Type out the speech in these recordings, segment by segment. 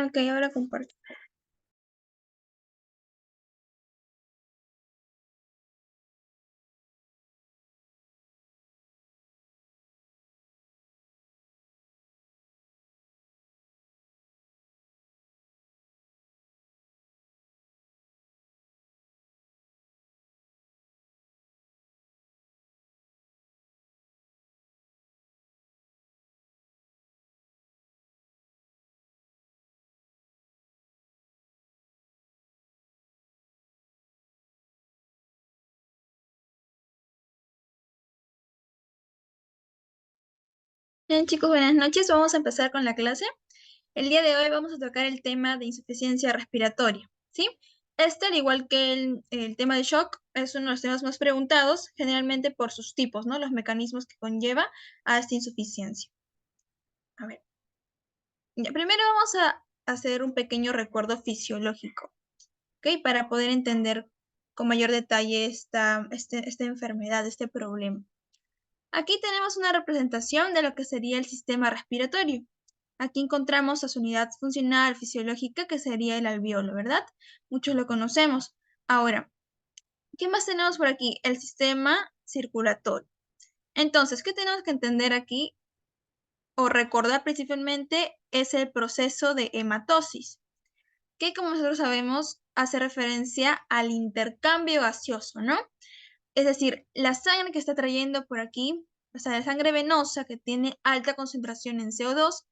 Ok, ahora comparto. Bien, chicos, buenas noches. Vamos a empezar con la clase. El día de hoy vamos a tocar el tema de insuficiencia respiratoria, ¿sí? Este, al igual que el tema de shock, es uno de los temas más preguntados, generalmente por sus tipos, ¿no? Los mecanismos que conlleva a esta insuficiencia. A ver, ya, primero vamos a hacer un pequeño recuerdo fisiológico, ¿ok? Para poder entender con mayor detalle esta enfermedad, este problema. Aquí tenemos una representación de lo que sería el sistema respiratorio. Aquí encontramos a su unidad funcional fisiológica, que sería el alveolo, ¿verdad? Muchos lo conocemos. Ahora, ¿qué más tenemos por aquí? El sistema circulatorio. Entonces, ¿qué tenemos que entender aquí o recordar principalmente? Es el proceso de hematosis, que como nosotros sabemos hace referencia al intercambio gaseoso, ¿no? Es decir, la sangre que está trayendo por aquí, o sea, la sangre venosa que tiene alta concentración en CO2,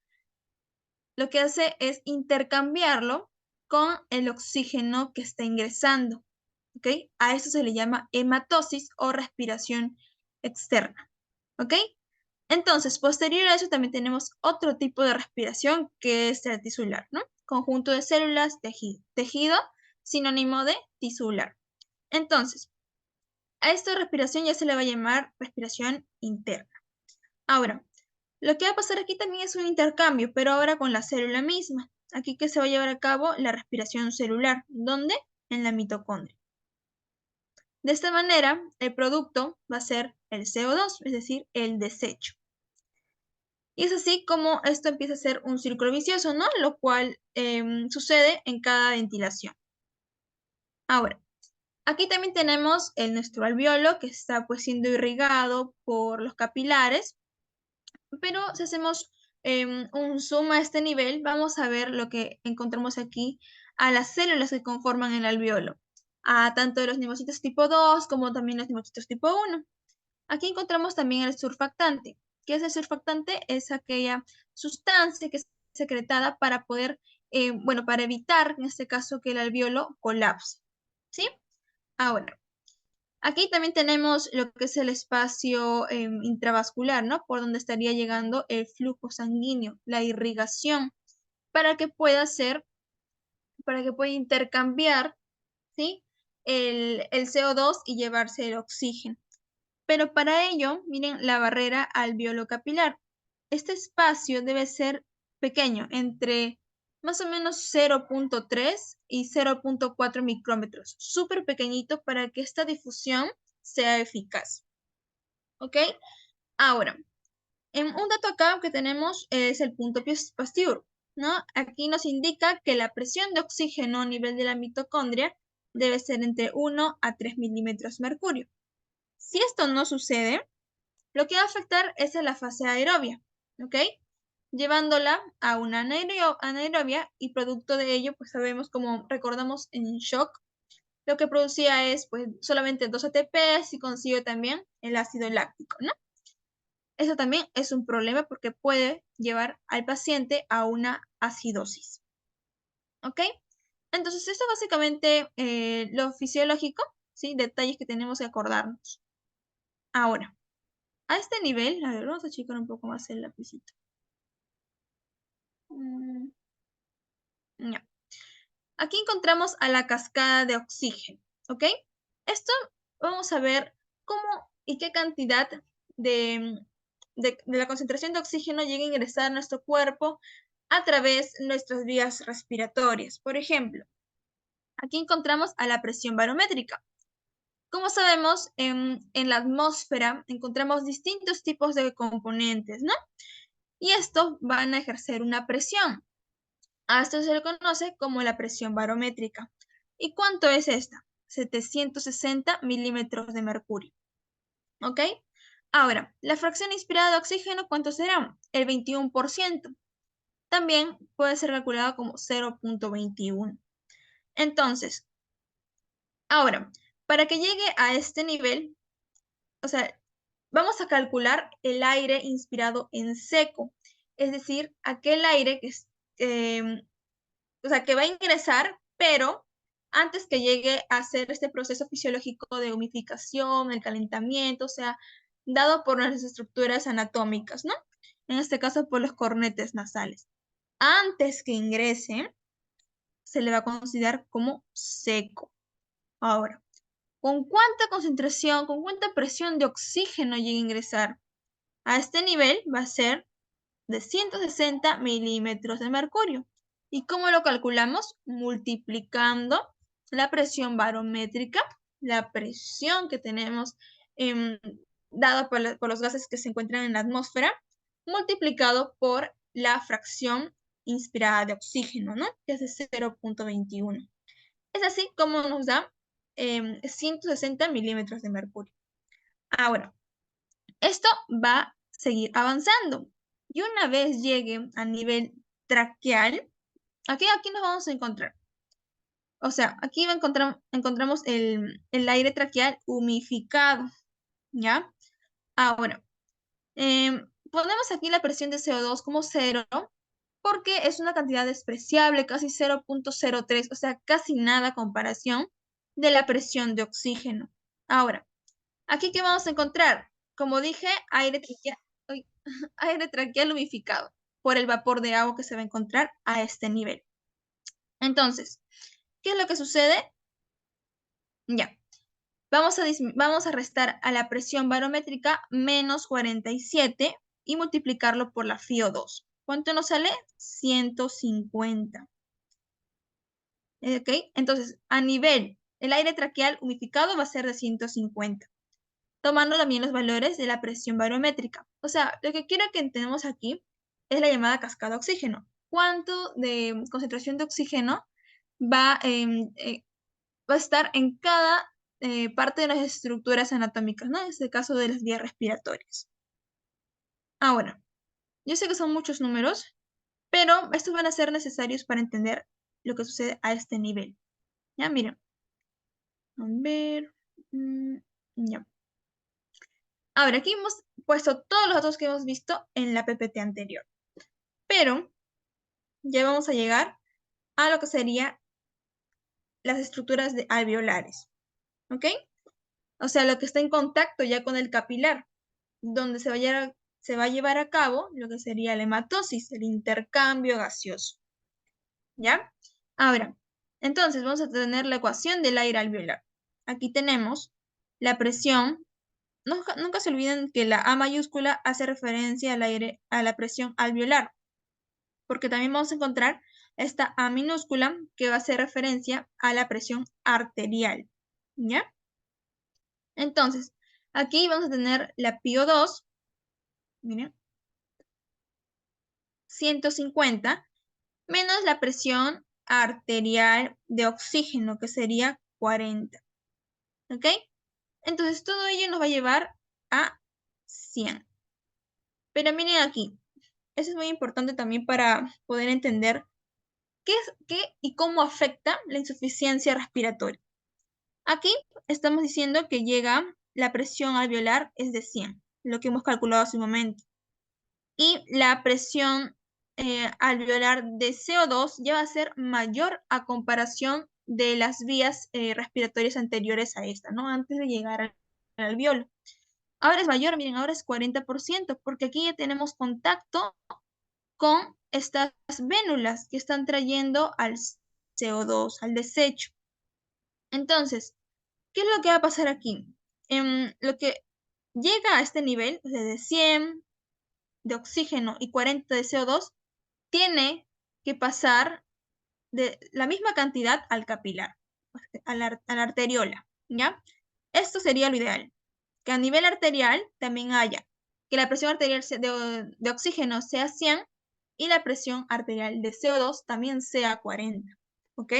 lo que hace es intercambiarlo con el oxígeno que está ingresando, ¿ok? A eso se le llama hematosis o respiración externa, ¿ok? Entonces, posterior a eso también tenemos otro tipo de respiración que es el tisular, ¿no? Conjunto de células, tejido. Tejido, sinónimo de tisular. Entonces, a esta respiración ya se le va a llamar respiración interna. Ahora, lo que va a pasar aquí también es un intercambio, pero ahora con la célula misma. Aquí que se va a llevar a cabo la respiración celular. ¿Dónde? En la mitocondria. De esta manera, el producto va a ser el CO2, es decir, el desecho. Y es así como esto empieza a ser un círculo vicioso, ¿no? Lo cual sucede en cada ventilación. Ahora, aquí también tenemos nuestro alveolo que está pues siendo irrigado por los capilares, pero si hacemos un zoom a este nivel, vamos a ver lo que encontramos aquí a las células que conforman el alveolo, a tanto de los neumocitos tipo 2 como también los neumocitos tipo 1. Aquí encontramos también el surfactante. ¿Qué es el surfactante? Es aquella sustancia que es secretada para poder, bueno, para evitar en este caso que el alveolo colapse, ¿sí? Ahora, aquí también tenemos lo que es el espacio intravascular, ¿no? Por donde estaría llegando el flujo sanguíneo, la irrigación, para que pueda ser, para que pueda intercambiar, ¿sí? El CO2 y llevarse el oxígeno. Pero para ello, miren la barrera alveolo-capilar. Este espacio debe ser pequeño, entre más o menos 0.3 y 0.4 micrómetros, súper pequeñito para que esta difusión sea eficaz. ¿Ok? Ahora, un dato acá que tenemos es el punto Pasteur, ¿no? Aquí nos indica que la presión de oxígeno a nivel de la mitocondria debe ser entre 1 a 3 milímetros mercurio. Si esto no sucede, lo que va a afectar es a la fase aerobia, ¿ok? Llevándola a una anaerobia y producto de ello, pues sabemos, como recordamos en shock, lo que producía es pues solamente 2 ATPs y consigue también el ácido láctico, ¿no? Eso también es un problema porque puede llevar al paciente a una acidosis, ¿ok? Entonces, esto básicamente lo fisiológico, ¿sí? Detalles que tenemos que acordarnos. Ahora, a este nivel, a ver, vamos a achicar un poco más el lapicito. Ya. Aquí encontramos a la cascada de oxígeno, ¿ok? Esto vamos a ver cómo y qué cantidad de la concentración de oxígeno llega a ingresar a nuestro cuerpo a través de nuestras vías respiratorias. Por ejemplo, aquí encontramos a la presión barométrica. Como sabemos, en la atmósfera encontramos distintos tipos de componentes, ¿no? Y estos van a ejercer una presión. A esto se le conoce como la presión barométrica. ¿Y cuánto es esta? 760 milímetros de mercurio. ¿Ok? Ahora, la fracción inspirada de oxígeno, ¿cuánto será? El 21%. También puede ser calculado como 0.21. Entonces, ahora, para que llegue a este nivel, o sea, vamos a calcular el aire inspirado en seco, es decir, aquel aire o sea, que va a ingresar, pero antes que llegue a hacer este proceso fisiológico de humificación, el calentamiento, o sea, dado por nuestras estructuras anatómicas, ¿no? En este caso, por los cornetes nasales. Antes que ingrese, se le va a considerar como seco. Ahora, ¿con cuánta concentración, con cuánta presión de oxígeno llega a ingresar? A este nivel va a ser de 160 milímetros de mercurio. ¿Y cómo lo calculamos? Multiplicando la presión barométrica, la presión que tenemos dada por los gases que se encuentran en la atmósfera, multiplicado por la fracción inspirada de oxígeno, ¿no? Que es de 0.21. Es así como nos da 160 milímetros de mercurio. Ahora, esto va a seguir avanzando. Y una vez llegue a nivel traqueal, aquí nos vamos a encontrar. O sea, aquí encontramos el aire traqueal humificado, ¿ya? Ahora, ponemos aquí la presión de CO2 como 0, porque es una cantidad despreciable, casi 0.03, o sea, casi nada a comparación de la presión de oxígeno. Ahora, aquí, ¿qué vamos a encontrar? Como dije, aire traqueal humificado por el vapor de agua que se va a encontrar a este nivel. Entonces, ¿qué es lo que sucede? Ya, vamos a restar a la presión barométrica menos 47 y multiplicarlo por la FiO2. ¿Cuánto nos sale? 150. ¿Ok? Entonces, a nivel, el aire traqueal humificado va a ser de 150. Tomando también los valores de la presión barométrica. O sea, lo que quiero que entendamos aquí es la llamada cascada de oxígeno. ¿Cuánto de concentración de oxígeno va, va a estar en cada parte de las estructuras anatómicas, ¿no? En este caso de las vías respiratorias. Ahora, yo sé que son muchos números, pero estos van a ser necesarios para entender lo que sucede a este nivel. Ya, miren. A ver. Ya. Ahora, aquí hemos puesto todos los datos que hemos visto en la PPT anterior, pero ya vamos a llegar a lo que serían las estructuras alveolares, ¿ok? O sea, lo que está en contacto ya con el capilar, donde se va a llevar a cabo lo que sería la hematosis, el intercambio gaseoso, ¿ya? Ahora, entonces vamos a tener la ecuación del aire alveolar. Aquí tenemos la presión. Nunca se olviden que la A mayúscula hace referencia al aire, a la presión alveolar, porque también vamos a encontrar esta A minúscula que va a hacer referencia a la presión arterial, ¿ya? Entonces, aquí vamos a tener la PiO2, miren, 150, menos la presión arterial de oxígeno, que sería 40, ¿ok? Entonces, todo ello nos va a llevar a 100. Pero miren aquí, eso es muy importante también para poder entender qué y cómo afecta la insuficiencia respiratoria. Aquí estamos diciendo que llega la presión alveolar es de 100, lo que hemos calculado hace un momento. Y la presión alveolar de CO2 ya va a ser mayor a comparación de las vías respiratorias anteriores a esta, ¿no? Antes de llegar al alveolo. Ahora es mayor, miren, ahora es 40%, porque aquí ya tenemos contacto con estas vénulas que están trayendo al CO2, al desecho. Entonces, ¿qué es lo que va a pasar aquí? Lo que llega a este nivel, o sea, de 100 de oxígeno y 40 de CO2, tiene que pasar de la misma cantidad al capilar, a la arteriola, ¿ya? Esto sería lo ideal, que a nivel arterial también haya, que la presión arterial de oxígeno sea 100 y la presión arterial de CO2 también sea 40, ¿ok?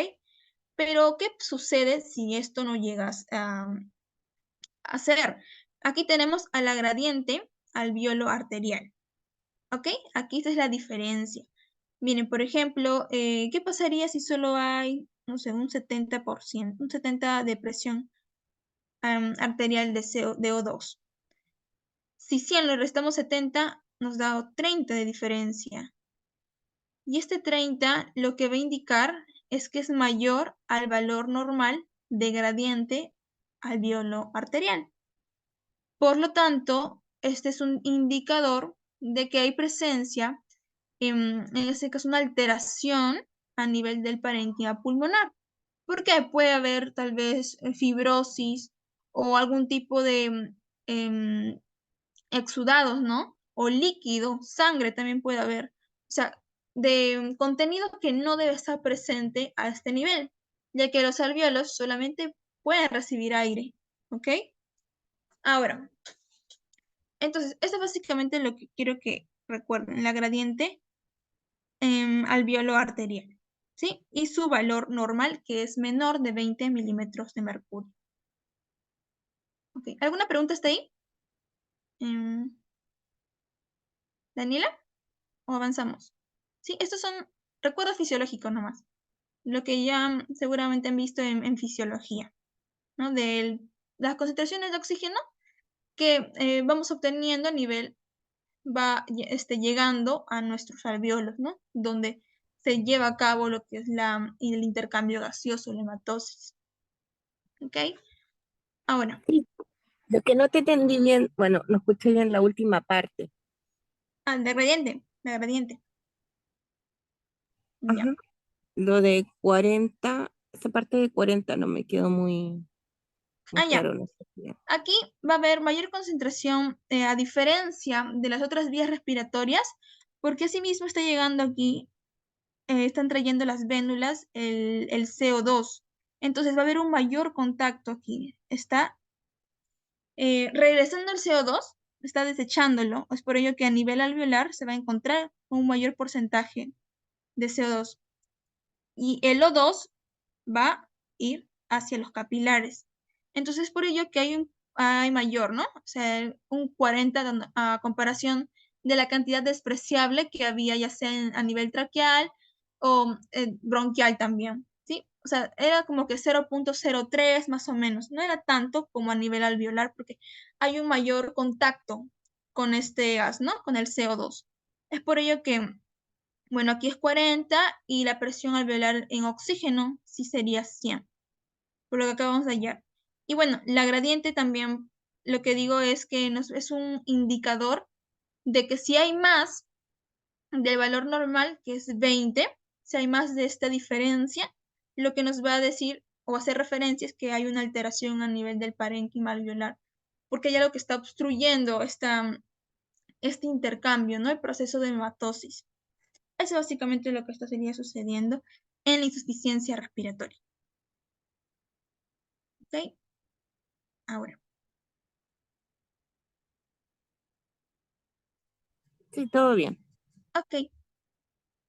Pero, ¿qué sucede si esto no llegas a hacer? Aquí tenemos a la gradiente alveolo arterial, ¿ok? Aquí esta es la diferencia. Miren, por ejemplo, ¿qué pasaría si solo hay, no sé, un 70%, un 70 de presión arterial de O2? Si 100 le restamos 70, nos da 30 de diferencia. Y este 30 lo que va a indicar es que es mayor al valor normal de gradiente alveolo arterial. Por lo tanto, este es un indicador de que hay presencia, en este caso, una alteración a nivel del parénquima pulmonar. Porque puede haber tal vez fibrosis o algún tipo de exudados, ¿no? O líquido, sangre también puede haber. O sea, de contenido que no debe estar presente a este nivel, ya que los alvéolos solamente pueden recibir aire, ¿ok? Ahora, entonces, esto es básicamente lo que quiero que recuerden, la gradiente alvéolo arterial, ¿sí? Y su valor normal, que es menor de 20 milímetros de mercurio. ¿Ok? ¿Alguna pregunta hasta ahí? ¿Daniela? ¿O avanzamos? Sí, estos son recuerdos fisiológicos nomás, lo que ya seguramente han visto en fisiología, ¿no? De las concentraciones de oxígeno que vamos obteniendo a nivel, llegando a nuestros alvéolos, ¿no? Donde se lleva a cabo lo que es el intercambio gaseoso, la hematosis. ¿Ok? Ahora, Sí, lo que no te entendí bien, bueno, no escuché bien la última parte. de gradiente, de gradiente. Ya. Ajá. Lo de 40, esa parte de 40 no me quedó muy Ya. claro, no sé bien. Aquí va a haber mayor concentración, a diferencia de las otras vías respiratorias, porque asimismo está llegando aquí, están trayendo las vénulas el CO2. Entonces va a haber un mayor contacto aquí. Está regresando el CO2, está desechándolo. Es por ello que a nivel alveolar se va a encontrar un mayor porcentaje de CO2. Y el O2 va a ir hacia los capilares. Entonces, por ello que hay mayor, ¿no? O sea, un 40 a comparación de la cantidad despreciable que había, ya sea a nivel traqueal o bronquial también, ¿sí? O sea, era como que 0.03 más o menos. No era tanto como a nivel alveolar porque hay un mayor contacto con este gas, ¿no? Con el CO2. Es por ello que, bueno, aquí es 40 y la presión alveolar en oxígeno sí sería 100, por lo que acabamos de hallar. Y bueno, la gradiente también, lo que digo es que es un indicador de que si hay más del valor normal, que es 20, si hay más de esta diferencia, lo que nos va a decir o hacer referencia es que hay una alteración a nivel del parénquima alveolar, porque hay algo que está obstruyendo este intercambio, ¿no? El proceso de hematosis. Eso es básicamente lo que estaría sucediendo en la insuficiencia respiratoria. ¿Ok? Ahora. Sí, todo bien. Ok.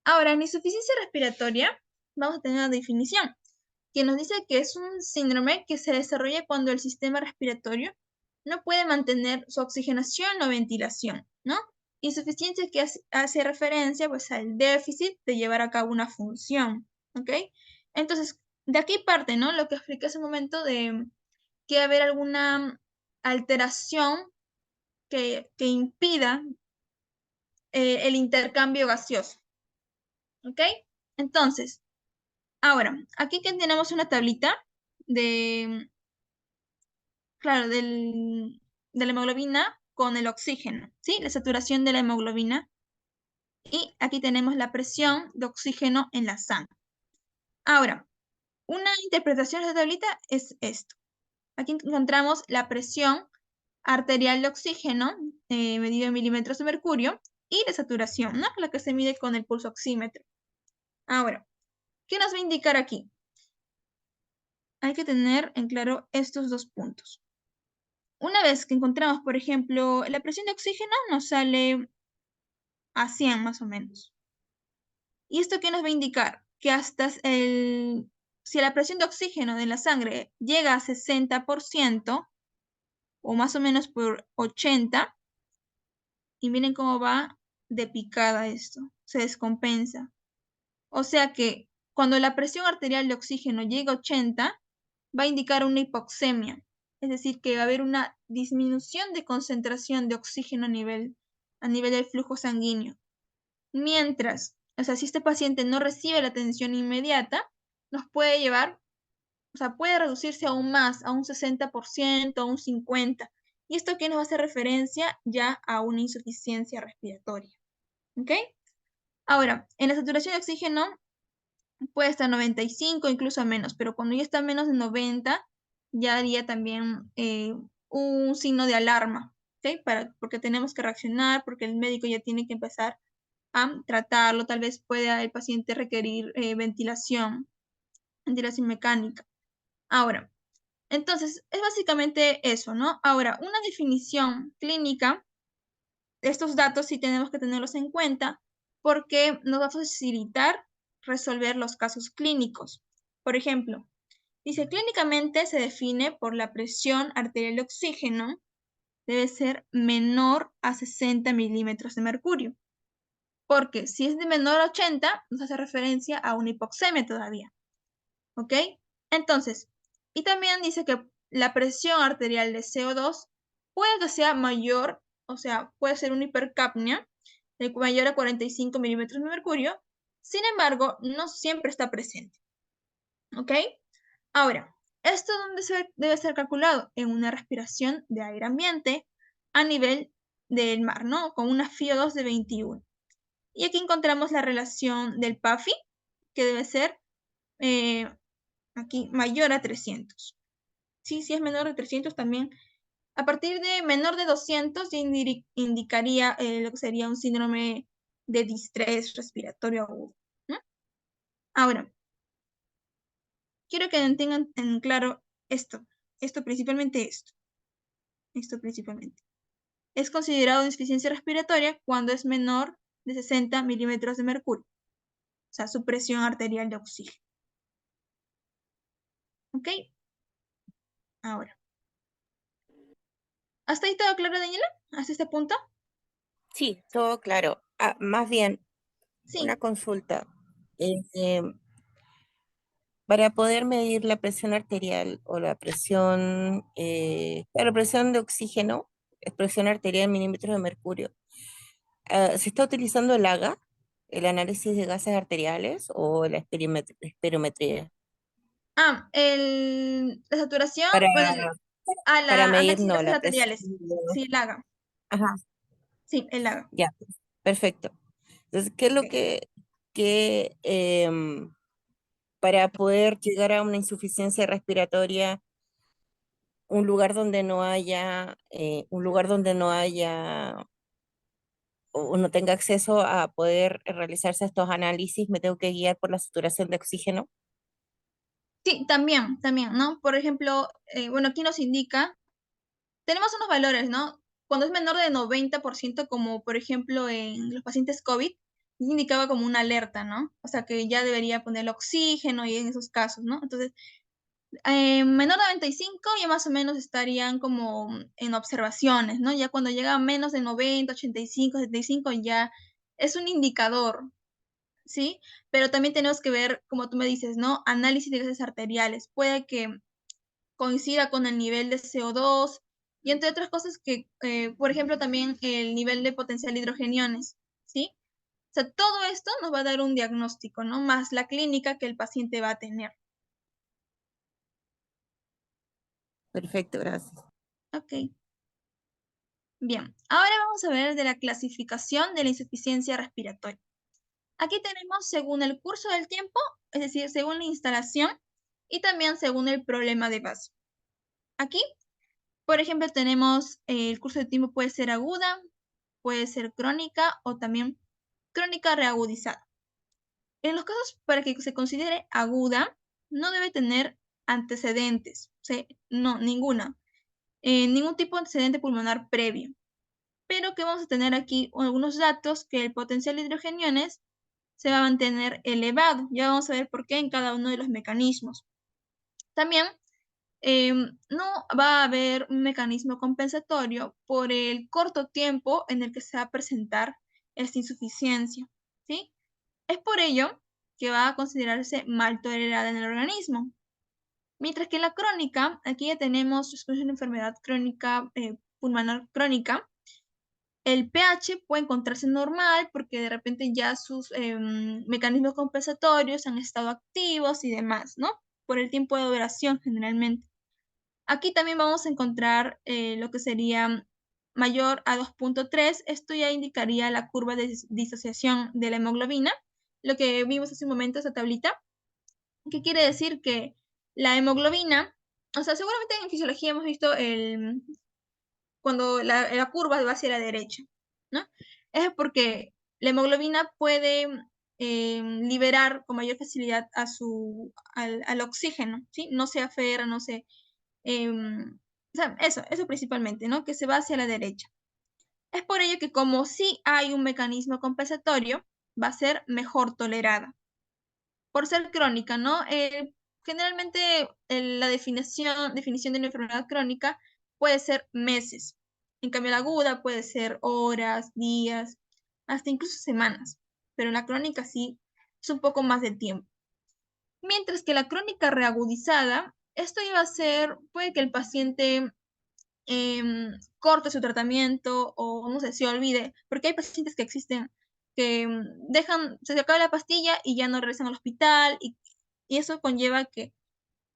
Ahora, en insuficiencia respiratoria, vamos a tener una definición que nos dice que es un síndrome que se desarrolla cuando el sistema respiratorio no puede mantener su oxigenación o ventilación, ¿no? Insuficiencia que hace referencia, pues, al déficit de llevar a cabo una función, ¿ok? Entonces, de aquí parte, ¿no? Lo que expliqué hace un momento de que haber alguna alteración que impida el intercambio gaseoso, ¿ok? Entonces, ahora, aquí que tenemos una tablita de, claro, de la hemoglobina con el oxígeno, ¿sí? La saturación de la hemoglobina. Y aquí tenemos la presión de oxígeno en la sangre. Ahora, una interpretación de esta tablita es esto. Aquí encontramos la presión arterial de oxígeno, medido en milímetros de mercurio, y la saturación, ¿no? La que se mide con el pulso oxímetro. Ahora, ¿qué nos va a indicar aquí? Hay que tener en claro estos dos puntos. Una vez que encontramos, por ejemplo, la presión de oxígeno, nos sale a 100 más o menos. ¿Y esto qué nos va a indicar? Que si la presión de oxígeno de la sangre llega a 60%, o más o menos por 80, y miren cómo va de picada esto, se descompensa. O sea que cuando la presión arterial de oxígeno llega a 80, va a indicar una hipoxemia, es decir, que va a haber una disminución de concentración de oxígeno a nivel del flujo sanguíneo. Mientras, o sea, si este paciente no recibe la atención inmediata, nos puede llevar, o sea, puede reducirse aún más, a un 60%, a un 50%. Y esto aquí nos hace referencia ya a una insuficiencia respiratoria. ¿Ok? Ahora, en la saturación de oxígeno puede estar 95, incluso menos, pero cuando ya está menos de 90, ya haría también un signo de alarma, ¿ok? Porque tenemos que reaccionar, porque el médico ya tiene que empezar a tratarlo, tal vez pueda el paciente requerir ventilación mecánica. Ahora, entonces, es básicamente eso, ¿no? Ahora, una definición clínica, estos datos sí tenemos que tenerlos en cuenta porque nos va a facilitar resolver los casos clínicos. Por ejemplo, dice, clínicamente se define por la presión arterial de oxígeno, debe ser menor a 60 milímetros de mercurio. Porque si es de menor a 80, nos hace referencia a una hipoxemia todavía. ¿Ok? Entonces, y también dice que la presión arterial de CO2 puede que sea mayor, o sea, puede ser una hipercapnia, mayor a 45 milímetros de mercurio. Sin embargo, no siempre está presente. ¿Ok? Ahora, ¿esto dónde debe ser calculado? En una respiración de aire ambiente a nivel del mar, ¿no? Con una FiO2 de 21. Y aquí encontramos la relación del PAFI, que debe ser aquí mayor a 300. Sí, si es menor de 300 también. A partir de menor de 200 indicaría lo que sería un síndrome de distrés respiratorio agudo, ¿no? Ahora, quiero que tengan en claro esto principalmente esto principalmente. Es considerado insuficiencia respiratoria cuando es menor de 60 milímetros de mercurio, o sea, su presión arterial de oxígeno. ¿Ok? Ahora. ¿Hasta ahí todo claro, Daniela? ¿Hasta este punto? Sí, todo claro. Ah, más bien, una Sí. consulta. Eh, para poder medir la presión arterial o la presión de oxígeno, presión arterial en milímetros de mercurio, ¿se está utilizando el AGA, el análisis de gases arteriales o la espirometría? La saturación, Para, bueno, a para la medir, análisis de no, gases la presión. arteriales. Sí, el haga. Ajá, Sí, el haga. ya, perfecto. Entonces, ¿qué es lo Ok. que para poder llegar a una insuficiencia respiratoria, un lugar donde no haya o no tenga acceso a poder realizarse estos análisis, me tengo que guiar por la saturación de oxígeno? Sí, también, ¿no? Por ejemplo, bueno, aquí nos indica, tenemos unos valores, ¿no? Cuando es menor de 90%, como por ejemplo en los pacientes COVID, indicaba como una alerta, ¿no? O sea, que ya debería poner el oxígeno y en esos casos, ¿no? Entonces, menor de 95 ya más o menos estarían como en observaciones, ¿no? Ya cuando llega a menos de 90, 85, 75 ya es un indicador, ¿sí? Pero también tenemos que ver, como tú me dices, ¿no? Análisis de gases arteriales. Puede que coincida con el nivel de CO2 y entre otras cosas que, por ejemplo, también el nivel de potencial de hidrogeniones, ¿sí? O sea, todo esto nos va a dar un diagnóstico, ¿no? Más la clínica que el paciente va a tener. Perfecto, gracias. Ok. Bien, ahora vamos a ver de la clasificación de la insuficiencia respiratoria. Aquí tenemos según el curso del tiempo, es decir, según la instalación y también según el problema de base. Aquí, por ejemplo, tenemos el curso del tiempo puede ser aguda, puede ser crónica o también crónica reagudizada. En los casos para que se considere aguda, no debe tener antecedentes, ¿sí? No, ningún tipo de antecedente pulmonar previo. Pero que vamos a tener aquí algunos datos que el potencial de hidrogeniones se va a mantener elevado. Ya vamos a ver por qué en cada uno de los mecanismos. También no va a haber un mecanismo compensatorio por el corto tiempo en el que se va a presentar esta insuficiencia, ¿sí? Es por ello que va a considerarse mal tolerada en el organismo. Mientras que la crónica, aquí ya tenemos, es una enfermedad crónica, pulmonar crónica, el pH puede encontrarse normal porque de repente ya sus mecanismos compensatorios han estado activos y demás, ¿no? Por el tiempo de duración generalmente. Aquí también vamos a encontrar lo que sería mayor a 2.3. Esto ya indicaría la curva de disociación de la hemoglobina, lo que vimos hace un momento, esa tablita. ¿Qué quiere decir? Que la hemoglobina, o sea, seguramente en fisiología hemos visto cuando la curva va hacia la derecha, ¿no? Es porque la hemoglobina puede liberar con mayor facilidad al oxígeno, ¿sí? No se aferra, no se... o sea, eso principalmente, ¿no? Que se va hacia la derecha. Es por ello que como sí hay un mecanismo compensatorio, va a ser mejor tolerada. Por ser crónica, ¿no? Generalmente la definición de una enfermedad crónica puede ser meses. En cambio, la aguda puede ser horas, días, hasta incluso semanas. Pero la crónica sí es un poco más de tiempo. Mientras que la crónica reagudizada, esto iba a ser, puede que el paciente corte su tratamiento o no sé, se olvide, porque hay pacientes que existen que se acaba la pastilla y ya no regresan al hospital y eso conlleva que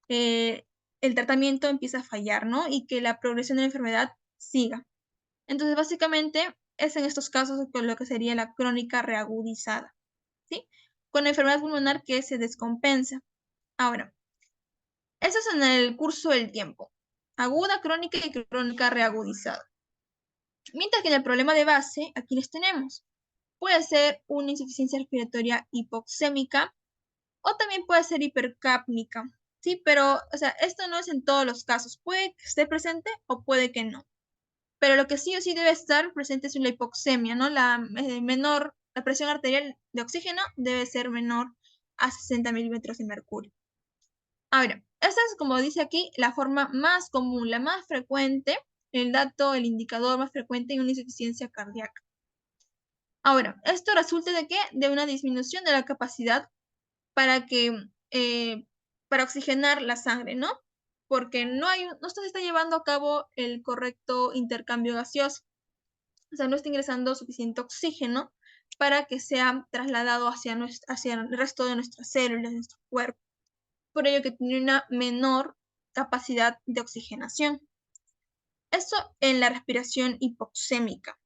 el tratamiento empieza a fallar, ¿no? Y que la progresión de la enfermedad siga. Entonces, básicamente, es en estos casos con lo que sería la crónica reagudizada, ¿sí? Con la enfermedad pulmonar que se descompensa. Ahora, eso es en el curso del tiempo. Aguda, crónica y crónica reagudizada. Mientras que en el problema de base, aquí les tenemos. Puede ser una insuficiencia respiratoria hipoxémica o también puede ser hipercápnica, ¿sí? Pero, o sea, esto no es en todos los casos. Puede que esté presente o puede que no. Pero lo que sí o sí debe estar presente es la hipoxemia, ¿no? La presión arterial de oxígeno debe ser menor a 60 milímetros de mercurio. Ahora, esta es, como dice aquí, la forma más común, la más frecuente, el indicador más frecuente en una insuficiencia cardíaca. Ahora, ¿esto resulta de qué? De una disminución de la capacidad para para oxigenar la sangre, ¿no? Porque no se está llevando a cabo el correcto intercambio gaseoso. O sea, no está ingresando suficiente oxígeno para que sea trasladado hacia el resto de nuestras células, de nuestro cuerpo. Por ello que tiene una menor capacidad de oxigenación. Esto en la respiración hipoxémica.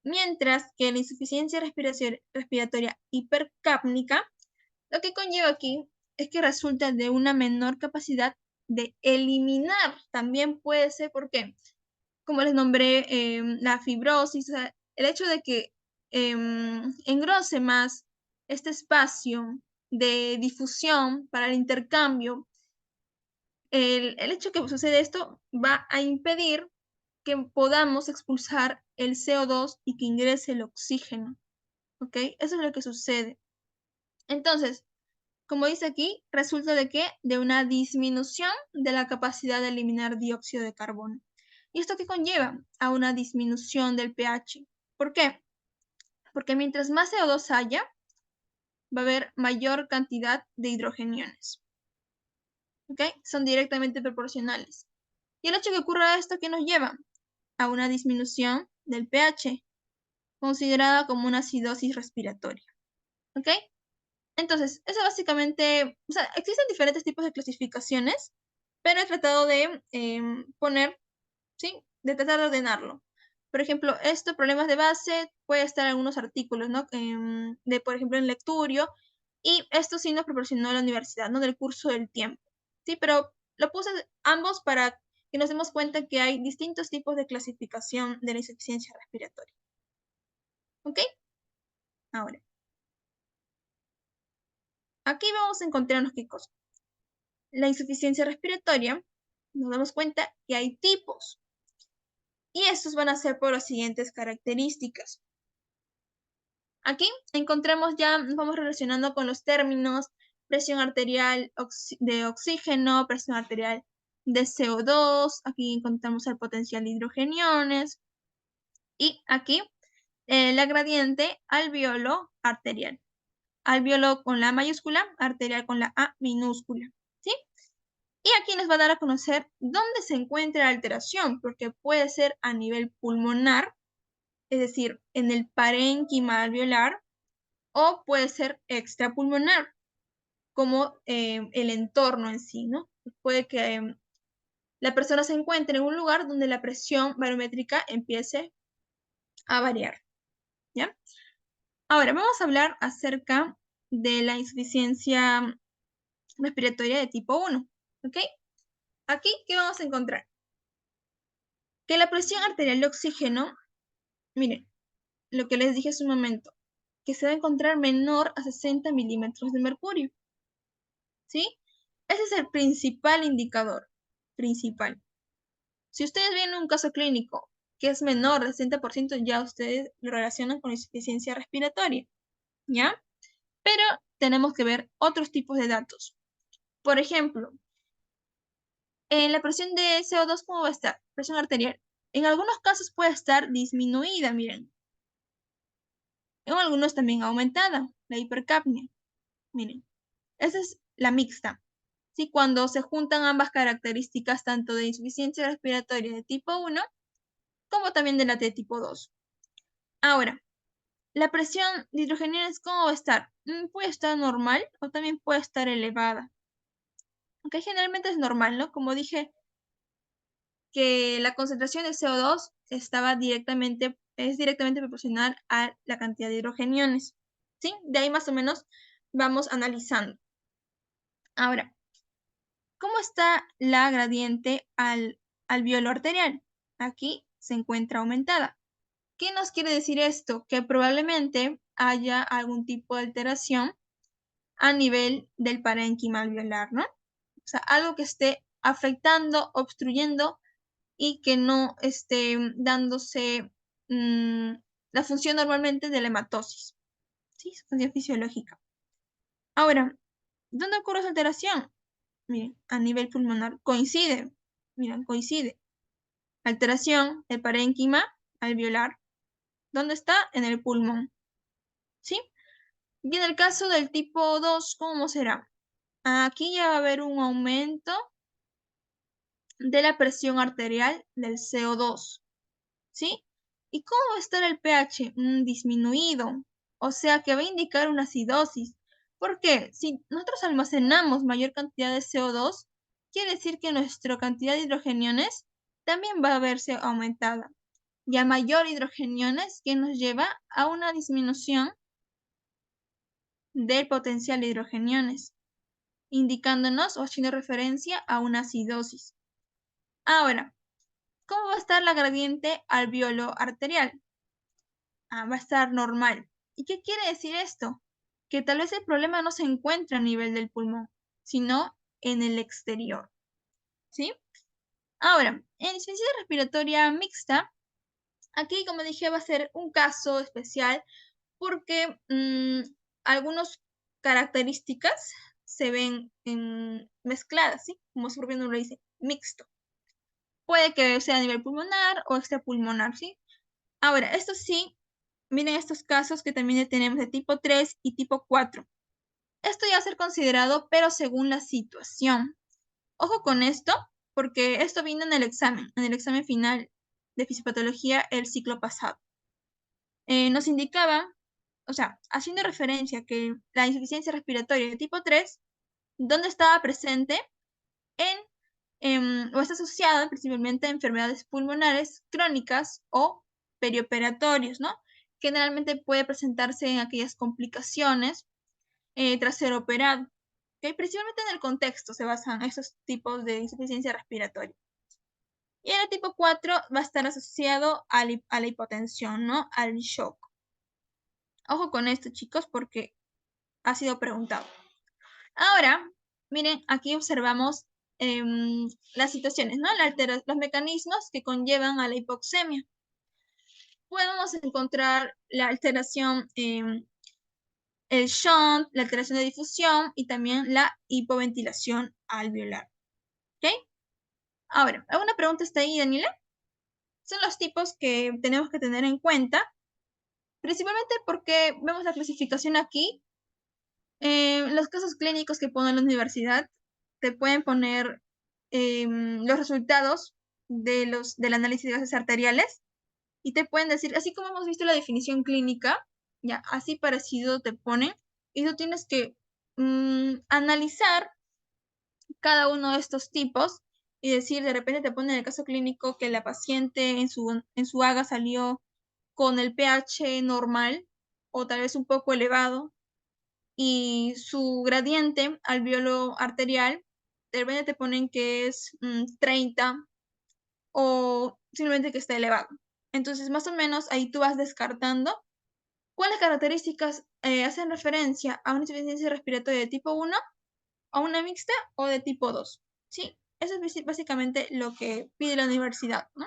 Mientras que la insuficiencia respiratoria hipercápnica, lo que conlleva aquí es que resulta de una menor capacidad de eliminar. También puede ser porque, como les nombré, la fibrosis, o sea, el hecho de que engrose más este espacio de difusión para el intercambio, el hecho que sucede esto va a impedir que podamos expulsar el CO2 y que ingrese el oxígeno. ¿Ok? Eso es lo que sucede. Entonces, como dice aquí, resulta de que de una disminución de la capacidad de eliminar dióxido de carbono. ¿Y esto qué conlleva? A una disminución del pH. ¿Por qué? Porque mientras más CO2 haya, va a haber mayor cantidad de hidrogeniones. ¿Ok? Son directamente proporcionales. Y el hecho que ocurra esto, ¿qué nos lleva? A una disminución del pH, considerada como una acidosis respiratoria. ¿Ok? Entonces, eso básicamente, o sea, existen diferentes tipos de clasificaciones, pero he tratado de poner, ¿sí? De tratar de ordenarlo. Por ejemplo, estos problemas de base puede estar en algunos artículos, ¿no? Por ejemplo, en Lecturio, y esto sí nos proporcionó la universidad, ¿no? Del curso del tiempo, ¿sí? Pero lo puse ambos para que nos demos cuenta que hay distintos tipos de clasificación de la insuficiencia respiratoria. ¿Ok? Ahora, aquí vamos a encontrarnos qué cosa. La insuficiencia respiratoria, nos damos cuenta que hay tipos. Y estos van a ser por las siguientes características. Aquí encontramos ya, nos vamos relacionando con los términos presión arterial de oxígeno, presión arterial de CO2, aquí encontramos el potencial de hidrogeniones y aquí la gradiente alveolo arterial. Alveolo con la mayúscula, arterial con la A minúscula, ¿sí? Y aquí nos va a dar a conocer dónde se encuentra la alteración, porque puede ser a nivel pulmonar, es decir, en el parénquima alveolar, o puede ser extrapulmonar, como el entorno en sí, ¿no? Puede que la persona se encuentre en un lugar donde la presión barométrica empiece a variar, ¿ya? Ahora, vamos a hablar acerca de la insuficiencia respiratoria de tipo 1, ¿ok? Aquí, ¿qué vamos a encontrar? Que la presión arterial de oxígeno, miren, lo que les dije hace un momento, que se va a encontrar menor a 60 milímetros de mercurio, ¿sí? Ese es el principal indicador, principal. Si ustedes ven un caso clínico que es menor del 60%, ya ustedes lo relacionan con insuficiencia respiratoria, ¿ya? Pero tenemos que ver otros tipos de datos. Por ejemplo, en la presión de CO2, ¿cómo va a estar? Presión arterial. En algunos casos puede estar disminuida, miren. En algunos también aumentada, la hipercapnia. Miren, esa es la mixta. ¿Sí? Cuando se juntan ambas características, tanto de insuficiencia respiratoria de tipo 1, como también de la de tipo 2. Ahora, la presión de hidrogeniones, ¿cómo va a estar? Puede estar normal o también puede estar elevada. Aunque generalmente es normal, ¿no? Como dije, que la concentración de CO2 es directamente proporcional a la cantidad de hidrogeniones, ¿sí? De ahí más o menos vamos analizando. Ahora, ¿cómo está la gradiente alveolo arterial? Aquí se encuentra aumentada. ¿Qué nos quiere decir esto? Que probablemente haya algún tipo de alteración a nivel del parénquima alveolar, ¿no? O sea, algo que esté afectando, obstruyendo y que no esté dándose la función normalmente de la hematosis, ¿sí? Su función fisiológica. Ahora, ¿dónde ocurre esa alteración? Miren, a nivel pulmonar coincide, miren, coincide. Alteración del parénquima alveolar. ¿Dónde está? En el pulmón, ¿sí? Y en el caso del tipo 2, ¿cómo será? Aquí ya va a haber un aumento de la presión arterial del CO2, ¿sí? ¿Y cómo va a estar el pH? Disminuido, o sea que va a indicar una acidosis. ¿Por qué? Si nosotros almacenamos mayor cantidad de CO2, quiere decir que nuestra cantidad de hidrogeniones también va a verse aumentada. Y a mayor hidrogeniones, que nos lleva a una disminución del potencial de hidrogeniones, indicándonos o haciendo referencia a una acidosis. Ahora, ¿cómo va a estar la gradiente alveolo arterial? Va a estar normal. ¿Y qué quiere decir esto? Que tal vez el problema no se encuentra a nivel del pulmón, sino en el exterior, ¿sí? Ahora, en insuficiencia respiratoria mixta, aquí, como dije, va a ser un caso especial porque algunas características se ven mezcladas, ¿sí? Como su propio nombre lo dice, mixto. Puede que sea a nivel pulmonar o extrapulmonar, ¿sí? Ahora, esto sí, miren estos casos que también tenemos de tipo 3 y tipo 4. Esto ya va a ser considerado, pero según la situación. Ojo con esto, porque esto vino en el examen final de fisiopatología el ciclo pasado. Nos indicaba, o sea, haciendo referencia que la insuficiencia respiratoria de tipo 3, ¿dónde estaba presente? O está asociada principalmente a enfermedades pulmonares crónicas o perioperatorios, ¿no? Generalmente puede presentarse en aquellas complicaciones tras ser operado. ¿Okay? Principalmente en el contexto se basan esos tipos de insuficiencia respiratoria. Y el tipo 4 va a estar asociado a la hipotensión, ¿no? Al shock. Ojo con esto, chicos, porque ha sido preguntado. Ahora, miren, aquí observamos las situaciones, ¿no? Los mecanismos que conllevan a la hipoxemia. podemos encontrar la alteración el shunt, la alteración de difusión y también la hipoventilación alveolar. ¿Ok? Ahora, ¿alguna pregunta está ahí, Daniela? Son los tipos que tenemos que tener en cuenta, principalmente porque vemos la clasificación aquí. Los casos clínicos que pone la universidad te pueden poner los resultados del análisis de gases arteriales y te pueden decir, así como hemos visto la definición clínica, ya así parecido te ponen, y tú tienes que analizar cada uno de estos tipos y decir, de repente te ponen el caso clínico que la paciente en su AGA salió con el pH normal o tal vez un poco elevado y su gradiente alveolo arterial, de repente te ponen que es 30 o simplemente que está elevado. Entonces, más o menos ahí tú vas descartando cuáles características hacen referencia a una insuficiencia respiratoria de tipo 1, a una mixta o de tipo 2. ¿Sí? Eso es básicamente lo que pide la universidad, ¿no?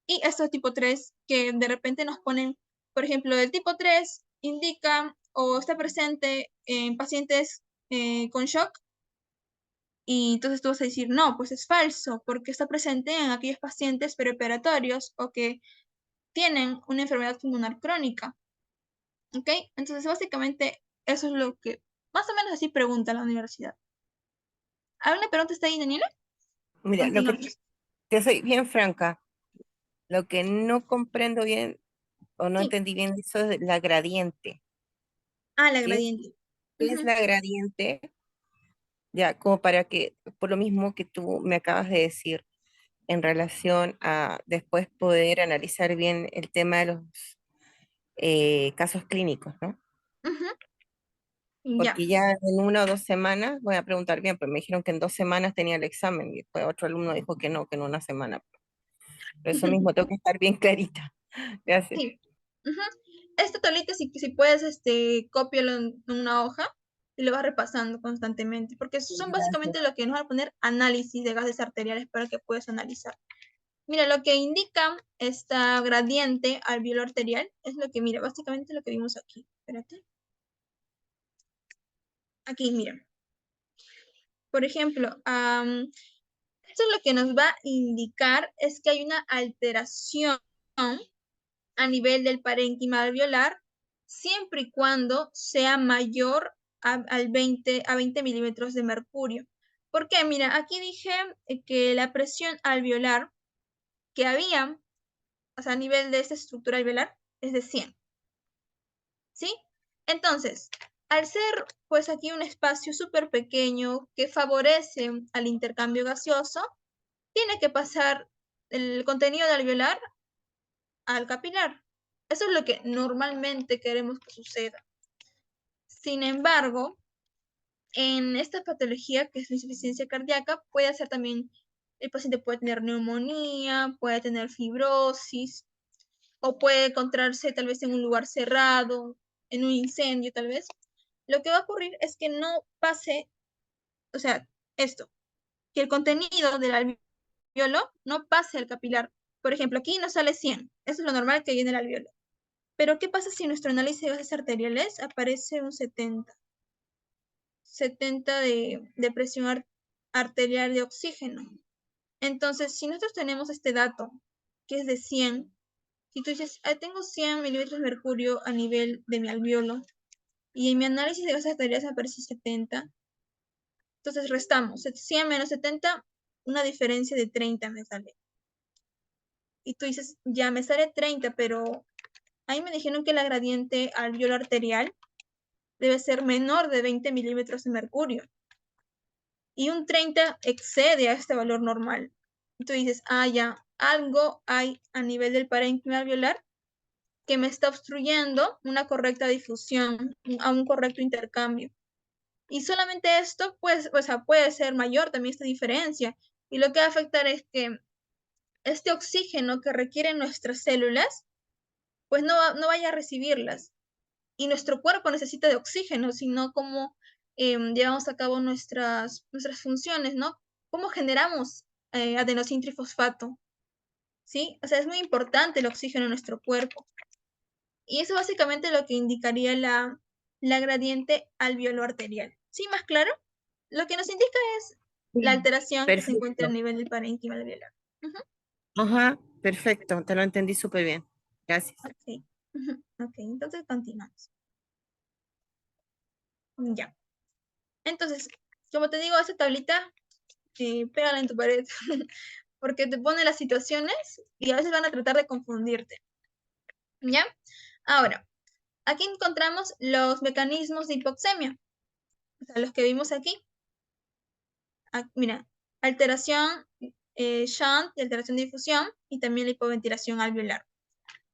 Y estos tipo 3 que de repente nos ponen, por ejemplo, el tipo 3 indica o está presente en pacientes con shock, y entonces tú vas a decir, no, pues es falso, porque está presente en aquellos pacientes preoperatorios o que tienen una enfermedad pulmonar crónica. ¿Ok? Entonces, básicamente, eso es lo que más o menos así pregunta la universidad. ¿Alguna pregunta está ahí, Daniela? Mira, lo que Continuamos. te soy bien franca, lo que no comprendo bien o no Sí. entendí bien eso es la gradiente. Ah, la ¿Qué es, gradiente. qué es Ujú, la gradiente? Ya, como para que, por lo mismo que tú me acabas de decir, en relación a después poder analizar bien el tema de los casos clínicos, ¿no? ujú. Ya. Porque ya en 1 o 2 semanas, voy a preguntar bien, pues me dijeron que en 2 semanas tenía el examen y después otro alumno dijo que en 1 semana. Por eso mismo tengo que estar bien clarita. Gracias. Sí. Ujú. Esta tablita, si puedes, cópialo en una hoja y lo vas repasando constantemente, porque son Gracias. básicamente lo que nos van a poner análisis de gases arteriales para que puedas analizar. Mira, lo que indica esta gradiente alveolo arterial es lo que, mira, básicamente lo que vimos aquí. Espérate. Aquí, mira. Por ejemplo, esto lo que nos va a indicar es que hay una alteración a nivel del parénquima alveolar, siempre y cuando sea mayor a 20 milímetros de mercurio. ¿Por qué? Mira, aquí dije que la presión alveolar que había, o sea, a nivel de esta estructura alveolar, es de 100, ¿sí? Entonces, al ser pues aquí un espacio súper pequeño que favorece al intercambio gaseoso, tiene que pasar el contenido de alveolar al capilar. Eso es lo que normalmente queremos que suceda. Sin embargo, en esta patología, que es la insuficiencia cardíaca, puede ser también, el paciente puede tener neumonía, puede tener fibrosis, o puede encontrarse tal vez en un lugar cerrado, en un incendio tal vez. Lo que va a ocurrir es que no pase, o sea, esto, que el contenido del alveolo no pase al capilar. Por ejemplo, aquí nos sale 100, eso es lo normal que viene el alveolo. Pero ¿qué pasa si en nuestro análisis de gases arteriales aparece un 70? 70 de presión arterial de oxígeno. Entonces, si nosotros tenemos este dato, que es de 100, si tú dices, tengo 100 milímetros de mercurio a nivel de mi alveolo, y en mi análisis de gases arteriales me aparece 70, entonces restamos 100 menos 70, una diferencia de 30 me sale. Y tú dices, ya me sale 30, pero ahí me dijeron que la gradiente alveolo arterial debe ser menor de 20 milímetros de mercurio. Y un 30 excede a este valor normal. Tú dices, ya, algo hay a nivel del parénquima alveolar que me está obstruyendo una correcta difusión, a un correcto intercambio. Y solamente esto, pues, o sea, puede ser mayor también esta diferencia. Y lo que va a afectar es que este oxígeno que requieren nuestras células, pues no vaya a recibirlas. Y nuestro cuerpo necesita de oxígeno, sino cómo llevamos a cabo nuestras funciones, ¿no? ¿Cómo generamos adenosín trifosfato? ¿sí? O sea, es muy importante el oxígeno en nuestro cuerpo. Y eso básicamente lo que indicaría la gradiente alveolo-arterial. ¿Sí, más claro? Lo que nos indica es la Sí. alteración que se encuentra a Perfecto. nivel del parénquima alveolar. Ujú, Ajá, perfecto, te lo entendí súper bien. Gracias. ok. Ujú, ok, entonces continuamos. Ya. Entonces, como te digo, esta tablita, pégala en tu pared, porque te pone las situaciones y a veces van a tratar de confundirte. ¿Ya? Ahora, aquí encontramos los mecanismos de hipoxemia, o sea, los que vimos aquí. Mira, alteración shunt, alteración de difusión y también la hipoventilación alveolar.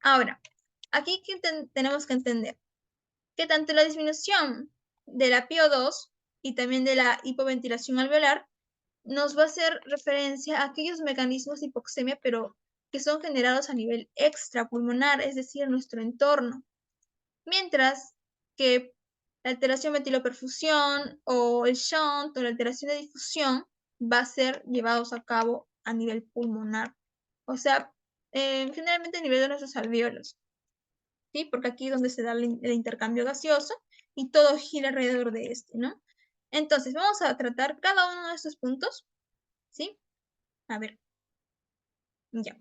Ahora, aquí ¿qué tenemos que entender? Que tanto la disminución de la PO2 y también de la hipoventilación alveolar nos va a hacer referencia a aquellos mecanismos de hipoxemia, pero que son generados a nivel extrapulmonar, es decir, en nuestro entorno. Mientras que la alteración ventiloperfusión o el shunt o la alteración de difusión va a ser llevados a cabo a nivel pulmonar. O sea, generalmente a nivel de nuestros alvéolos, ¿sí? Porque aquí es donde se da el intercambio gaseoso y todo gira alrededor de este, ¿no? Entonces, vamos a tratar cada uno de estos puntos, ¿sí? A ver, ya.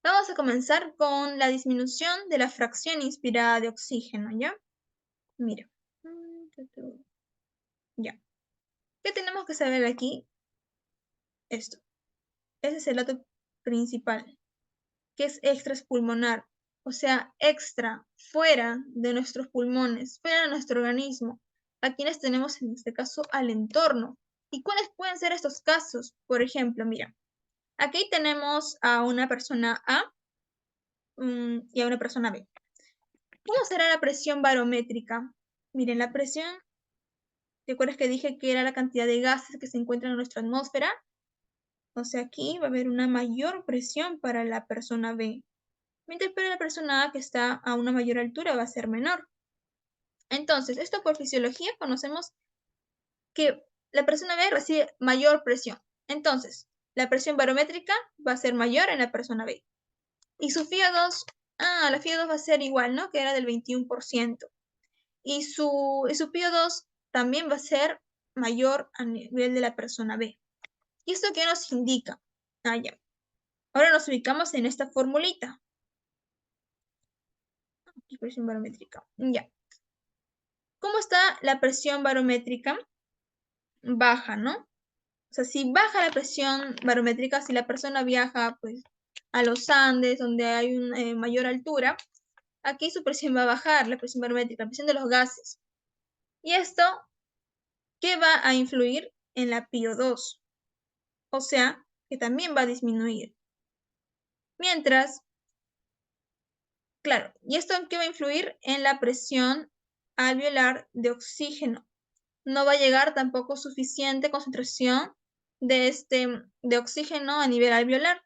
Vamos a comenzar con la disminución de la fracción inspirada de oxígeno, ¿ya? Mira. Ya. ¿Qué tenemos que saber aquí? Esto. Ese es el dato principal, que es extrapulmonar. O sea, extra, fuera de nuestros pulmones, fuera de nuestro organismo. A quienes tenemos en este caso al entorno. ¿Y cuáles pueden ser estos casos? Por ejemplo, mira, aquí tenemos a una persona A y a una persona B. ¿Cómo será la presión barométrica? Miren, la presión, ¿te acuerdas que dije que era la cantidad de gases que se encuentran en nuestra atmósfera? O sea, aquí va a haber una mayor presión para la persona B, mientras para la persona A que está a una mayor altura va a ser menor. Entonces, esto por fisiología conocemos que la persona B recibe mayor presión. Entonces, la presión barométrica va a ser mayor en la persona B. Y su FIO2, la FIO2 va a ser igual, ¿no? Que era del 21%. Y su PO2 también va a ser mayor a nivel de la persona B. ¿Y esto qué nos indica? Ya. Ahora nos ubicamos en esta formulita. Aquí, presión barométrica. Ya. ¿Cómo está la presión barométrica? Baja, ¿no? O sea, si baja la presión barométrica, si la persona viaja pues a los Andes, donde hay una mayor altura, aquí su presión va a bajar, la presión barométrica, la presión de los gases. Y esto, ¿qué va a influir en la PO2? O sea, que también va a disminuir. Mientras, claro, ¿y esto en qué va a influir? En la presión alveolar de oxígeno. No va a llegar tampoco suficiente concentración de oxígeno a nivel alveolar.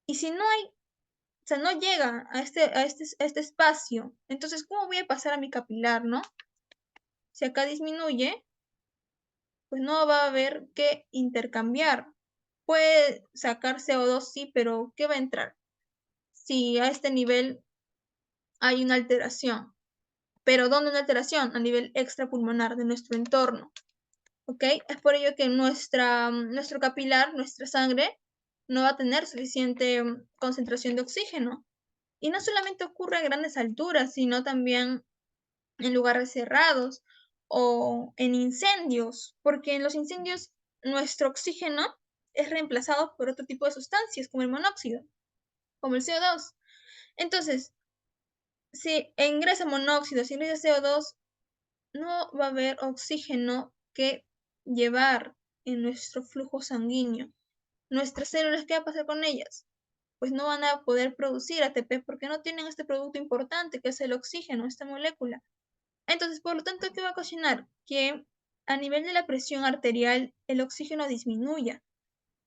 Y si no hay, o sea, no llega a este espacio, entonces, ¿cómo voy a pasar a mi capilar, no? Si acá disminuye, pues no va a haber que intercambiar. Puede sacar CO2, sí, pero ¿qué va a entrar? Si a este nivel hay una alteración. ¿Pero dónde una alteración? A nivel extrapulmonar de nuestro entorno. ¿Ok? Es por ello que nuestro capilar, nuestra sangre, no va a tener suficiente concentración de oxígeno. Y no solamente ocurre a grandes alturas, sino también en lugares cerrados o en incendios, porque en los incendios nuestro oxígeno es reemplazado por otro tipo de sustancias, como el monóxido, como el CO2. Entonces, si ingresa monóxido, si ingresa CO2, no va a haber oxígeno que llevar en nuestro flujo sanguíneo. Nuestras células, ¿qué va a pasar con ellas? Pues no van a poder producir ATP porque no tienen este producto importante que es el oxígeno, esta molécula. Entonces, por lo tanto, ¿qué va a ocasionar? Que a nivel de la presión arterial el oxígeno disminuya,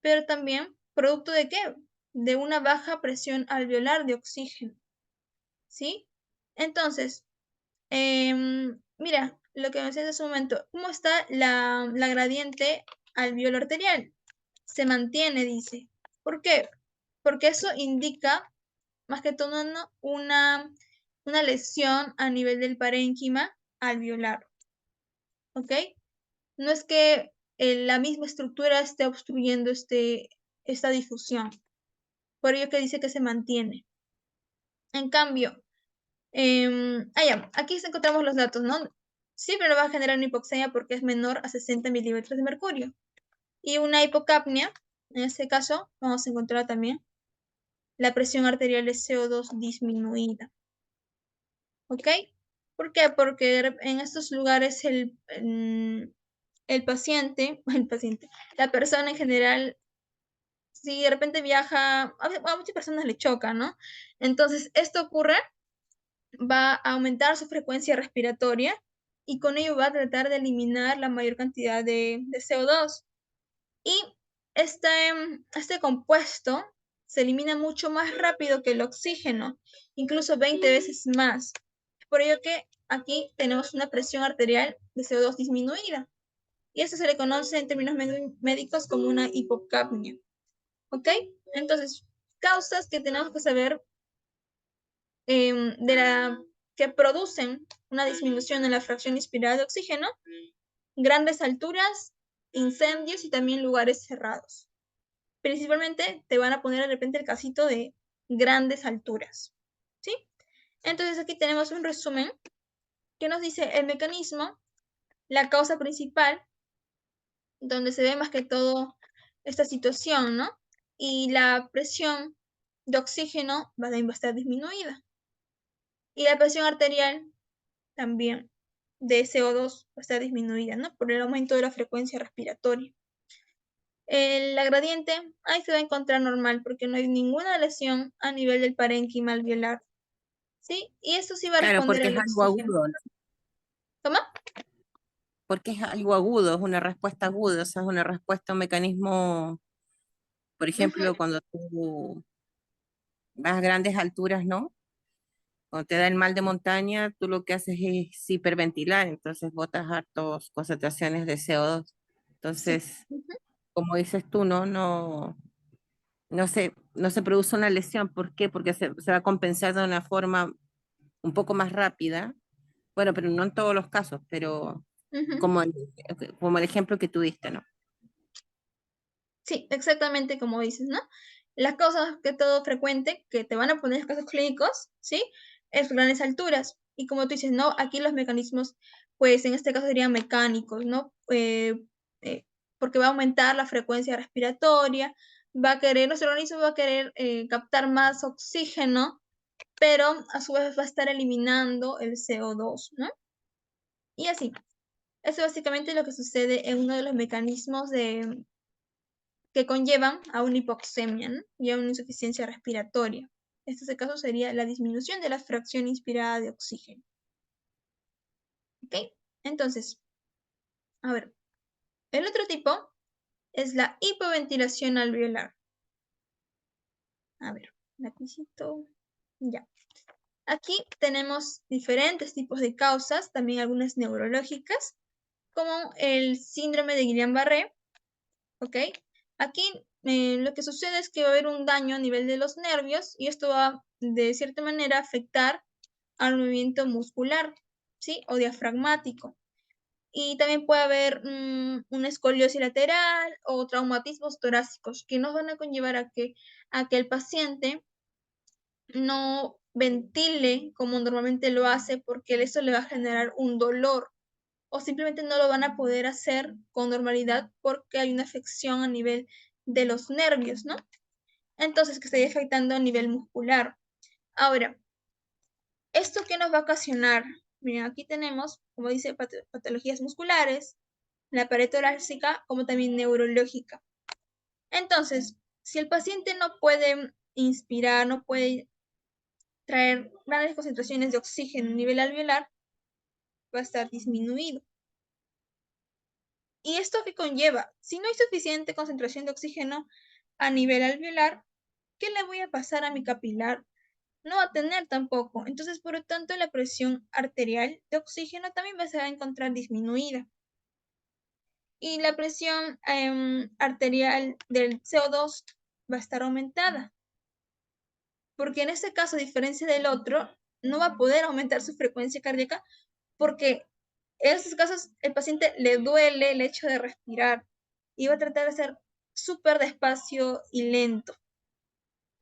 pero también producto de qué? De una baja presión alveolar de oxígeno, ¿sí? Entonces, mira, lo que me decías hace un momento, ¿cómo está la gradiente alveolo arterial? Se mantiene, dice. ¿Por qué? porque eso indica más que todo una lesión a nivel del parénquima alveolar, ¿ok? No es que la misma estructura esté obstruyendo esta difusión, por ello que dice que se mantiene. En cambio, aquí encontramos los datos, ¿no? Siempre lo va a generar una hipoxemia porque es menor a 60 milímetros de mercurio. Y una hipocapnia, en este caso, vamos a encontrar también la presión arterial de CO2 disminuida. ¿Ok? ¿Por qué? Porque en estos lugares el paciente, la persona en general, si de repente viaja, a muchas personas le choca, ¿no? Entonces, esto ocurre, va a aumentar su frecuencia respiratoria y con ello va a tratar de eliminar la mayor cantidad de CO2. Y este compuesto se elimina mucho más rápido que el oxígeno, incluso 20 veces más. Por ello que aquí tenemos una presión arterial de CO2 disminuida. Y esto se le conoce en términos médicos como una hipocapnia. ¿Ok? Entonces, causas que tenemos que saber que producen una disminución en la fracción inspirada de oxígeno, grandes alturas, incendios y también lugares cerrados. Principalmente te van a poner de repente el casito de grandes alturas, ¿sí? Entonces aquí tenemos un resumen que nos dice el mecanismo, la causa principal, donde se ve más que todo esta situación, ¿no? Y la presión de oxígeno va a estar disminuida. Y la presión arterial también de CO2 va a estar disminuida, ¿no? Por el aumento de la frecuencia respiratoria. La gradiente ahí se va a encontrar normal porque no hay ninguna lesión a nivel del parénquima alveolar, ¿sí? Y esto sí va a Claro, responder porque al es algo oxígeno. agudo, ¿no? ¿Toma? Porque es algo agudo, es una respuesta aguda, o sea, es una respuesta, un mecanismo, por ejemplo, cuando tú vas a grandes alturas, ¿no? Cuando te da el mal de montaña, tú lo que haces es hiperventilar, entonces botas hartas concentraciones de CO2. Sí. Entonces, como dices tú, no se produce una lesión. ¿Por qué? Porque se va a compensar de una forma un poco más rápida. Bueno, pero no en todos los casos, pero como el, como el ejemplo que tú diste, ¿no? Sí, exactamente como dices, ¿no? Las causas que todo frecuente que te van a poner en casos clínicos, ¿sí? Es grandes alturas. Y como tú dices, ¿no? Aquí los mecanismos, pues en este caso serían mecánicos, ¿no? Porque va a aumentar la frecuencia respiratoria, nuestro organismo va a querer captar más oxígeno, pero a su vez va a estar eliminando el CO2, ¿no? Y así. Eso es básicamente lo que sucede en uno de los mecanismos que conllevan a una hipoxemia, ¿no? Y a una insuficiencia respiratoria. Este caso sería la disminución de la fracción inspirada de oxígeno. ¿Ok? Entonces, a ver, el otro tipo es la hipoventilación alveolar. A ver, lapicito. Ya. Aquí tenemos diferentes tipos de causas, también algunas neurológicas, como el síndrome de Guillain-Barré, ¿ok? Aquí lo que sucede es que va a haber un daño a nivel de los nervios y esto va de cierta manera a afectar al movimiento muscular, ¿sí? O diafragmático. Y también puede haber una escoliosis lateral o traumatismos torácicos que nos van a conllevar a que el paciente no ventile como normalmente lo hace porque eso le va a generar un dolor o simplemente no lo van a poder hacer con normalidad porque hay una afección a nivel de los nervios, ¿no? Entonces, que estaría afectando a nivel muscular. Ahora, ¿esto qué nos va a ocasionar? Miren, aquí tenemos, como dice, patologías musculares, la pared torácica, como también neurológica. Entonces, si el paciente no puede inspirar, no puede traer grandes concentraciones de oxígeno a nivel alveolar, va a estar disminuido. ¿Y esto qué conlleva? Si no hay suficiente concentración de oxígeno a nivel alveolar, ¿qué le voy a pasar a mi capilar? No va a tener tampoco. Entonces, por lo tanto, la presión arterial de oxígeno también se va a encontrar disminuida. Y la presión arterial del CO2 va a estar aumentada. porque en este caso, a diferencia del otro, no va a poder aumentar su frecuencia cardíaca porque en estos casos el paciente le duele el hecho de respirar y va a tratar de hacer súper despacio y lento,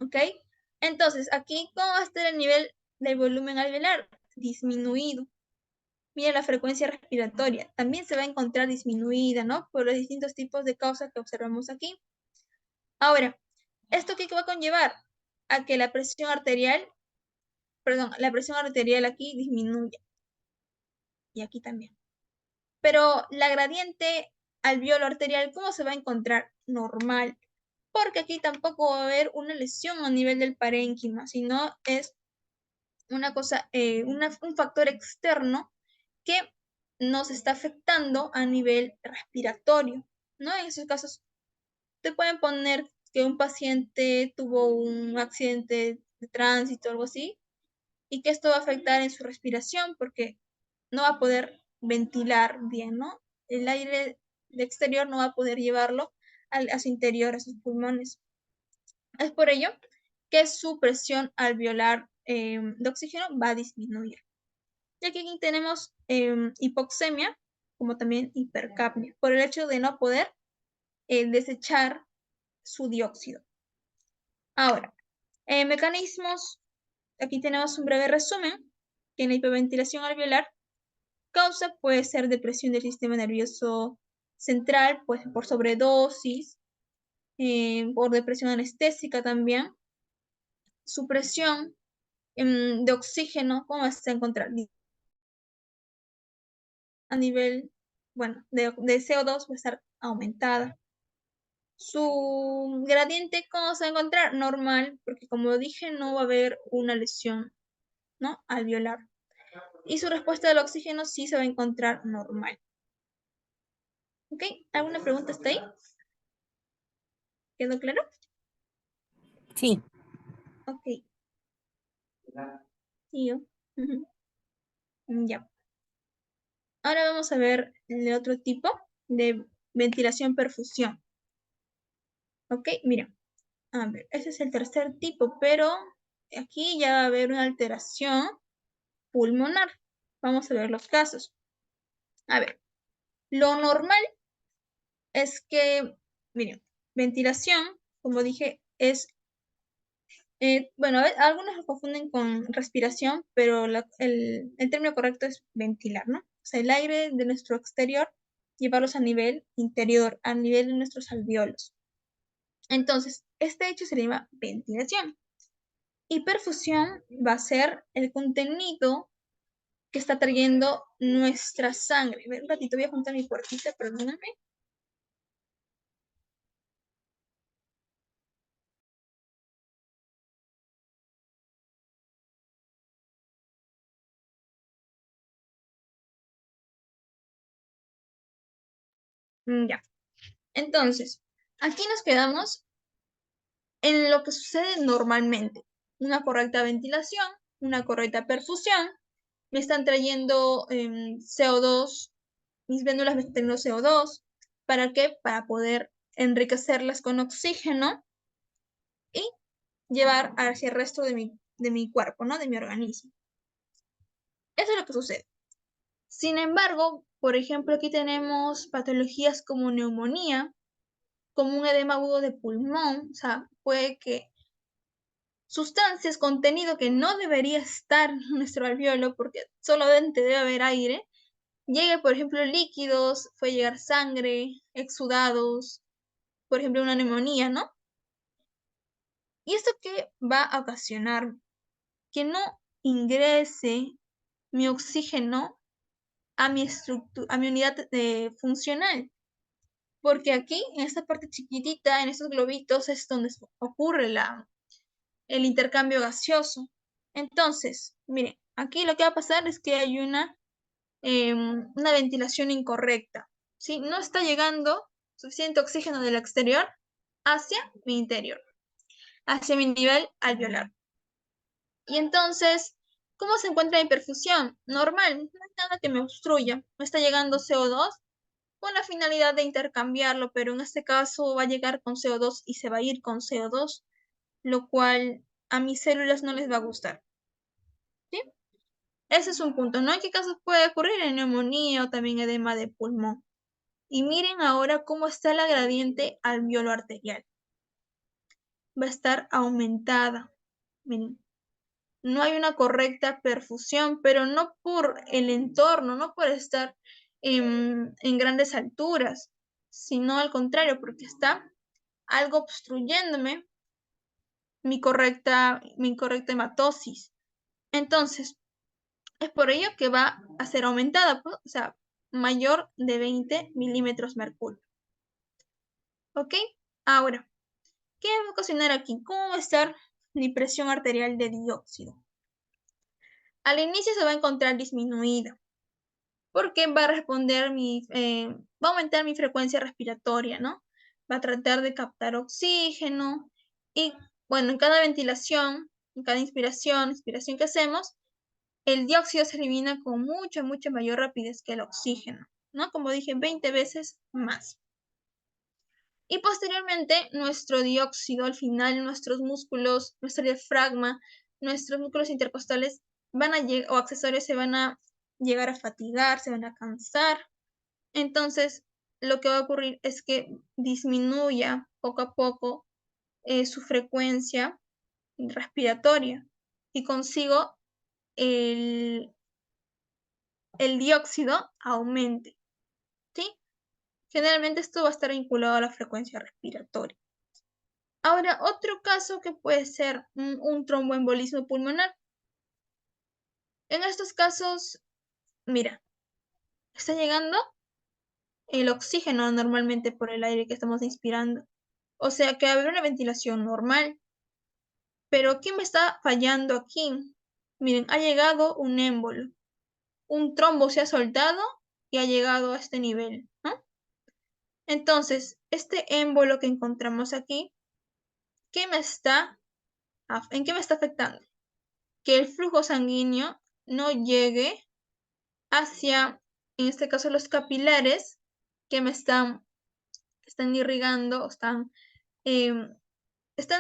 ¿ok? Entonces, aquí, ¿cómo va a estar el nivel del volumen alveolar? Disminuido. Mira la frecuencia respiratoria, también se va a encontrar disminuida, ¿no? Por los distintos tipos de causas que observamos aquí. Ahora, ¿esto qué va a conllevar? A que la presión arterial aquí disminuye. Y aquí también. Pero la gradiente alveolo arterial, ¿cómo se va a encontrar? Normal. Porque aquí tampoco va a haber una lesión a nivel del parénquima, sino es una cosa, un factor externo que nos está afectando a nivel respiratorio, ¿no? En esos casos, te pueden poner que un paciente tuvo un accidente de tránsito o algo así, y que esto va a afectar en su respiración porque no va a poder ventilar bien, ¿no? El aire de exterior no va a poder llevarlo a su interior, a sus pulmones. Es por ello que su presión alveolar de oxígeno va a disminuir. Y aquí tenemos hipoxemia, como también hipercapnia, por el hecho de no poder desechar su dióxido. Ahora, mecanismos, aquí tenemos un breve resumen, que en la hiperventilación alveolar causa puede ser depresión del sistema nervioso central, pues por sobredosis, por depresión anestésica también, supresión de oxígeno, ¿cómo vas a encontrar? A nivel, bueno, de CO2 va a estar aumentada. Su gradiente, ¿cómo se va a encontrar? Normal, porque como dije, no va a haber una lesión, ¿no? Alveolar. Y su respuesta del oxígeno sí se va a encontrar normal. ¿Ok? ¿Alguna pregunta hasta ahí? ¿Quedó claro? Sí. Ok. Sí, yo. Ya. Ahora vamos a ver el otro tipo de ventilación-perfusión. Ok, mira. A ver, ese es el tercer tipo, pero aquí ya va a haber una alteración pulmonar. Vamos a ver los casos. A ver, lo normal es que, miren, ventilación, como dije, es, bueno, algunos lo confunden con respiración, pero el término correcto es ventilar, ¿no? O sea, el aire de nuestro exterior, llevarlos a nivel interior, a nivel de nuestros alveolos. Entonces, este hecho se llama ventilación. Y perfusión va a ser el contenido que está trayendo nuestra sangre. A ver, un ratito, voy a juntar mi puertita, perdóname. Ya. Entonces, aquí nos quedamos en lo que sucede normalmente. Una correcta ventilación, una correcta perfusión. Me están trayendo CO2, mis vénulas me están trayendo CO2. ¿Para qué? Para poder enriquecerlas con oxígeno y llevar hacia el resto de mi cuerpo, ¿no? De mi organismo. Eso es lo que sucede. Sin embargo, por ejemplo, aquí tenemos patologías como neumonía, como un edema agudo de pulmón, o sea, puede que sustancias, contenido que no debería estar en nuestro alveolo porque solamente debe haber aire, llegue, por ejemplo, líquidos, puede llegar sangre, exudados, por ejemplo, una neumonía, ¿no? ¿Y esto qué va a ocasionar? Que no ingrese mi oxígeno a mi unidad funcional. Porque aquí, en esta parte chiquitita, en estos globitos, es donde ocurre el intercambio gaseoso. Entonces, miren, aquí lo que va a pasar es que hay una ventilación incorrecta. ¿Sí? No está llegando suficiente oxígeno del exterior hacia mi interior, hacia mi nivel alveolar. Y entonces, ¿cómo se encuentra mi perfusión? Normal, no hay nada que me obstruya. Me está llegando CO2 con la finalidad de intercambiarlo, pero en este caso va a llegar con CO2 y se va a ir con CO2, lo cual a mis células no les va a gustar. ¿Sí? Ese es un punto, ¿no? ¿En qué casos puede ocurrir? En neumonía o también edema de pulmón. Y miren ahora cómo está la gradiente alveolo arterial. Va a estar aumentada. Miren, no hay una correcta perfusión, pero no por el entorno, no por estar en grandes alturas, sino al contrario, porque está algo obstruyéndome mi correcta hematosis. Entonces, es por ello que va a ser aumentada, pues, o sea, mayor de 20 milímetros mercurio. ¿Ok? Ahora, ¿qué va a ocasionar aquí? ¿Cómo va a estar mi presión arterial de dióxido? Al inicio se va a encontrar disminuida, porque va a responder va a aumentar mi frecuencia respiratoria, ¿no? Va a tratar de captar oxígeno y, bueno, en cada ventilación, en cada inspiración, expiración que hacemos, el dióxido se elimina con mucha mayor rapidez que el oxígeno, ¿no? Como dije, 20 veces más. Y posteriormente, nuestro dióxido, al final, nuestros músculos, nuestro diafragma, nuestros músculos intercostales van a llegar, o accesorios se van a llegar a fatigar, se van a cansar. Entonces, lo que va a ocurrir es que disminuya poco a poco su frecuencia respiratoria y consigo el, el dióxido aumente, ¿sí? Generalmente esto va a estar vinculado a la frecuencia respiratoria. Ahora, otro caso que puede ser un tromboembolismo pulmonar. En estos casos, mira, está llegando el oxígeno normalmente por el aire que estamos inspirando. O sea que habrá una ventilación normal. Pero ¿qué me está fallando aquí? Miren, ha llegado un émbolo. Un trombo se ha soltado y ha llegado a este nivel, ¿no? Entonces, este émbolo que encontramos aquí, ¿en qué me está afectando? Que el flujo sanguíneo no llegue hacia, en este caso, los capilares que me están irrigando, están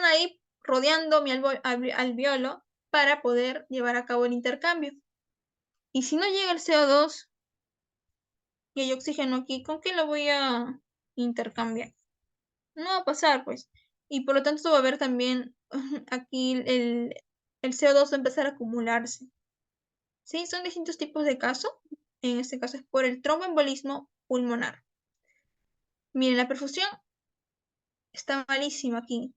ahí rodeando mi alveolo para poder llevar a cabo el intercambio. Y si no llega el CO2 y hay oxígeno aquí, ¿con qué lo voy a intercambiar? No va a pasar, pues. Y por lo tanto va a haber también aquí el CO2 va a empezar a acumularse. ¿Sí? Son distintos tipos de casos. En este caso es por el tromboembolismo pulmonar. Miren, la perfusión está malísima aquí.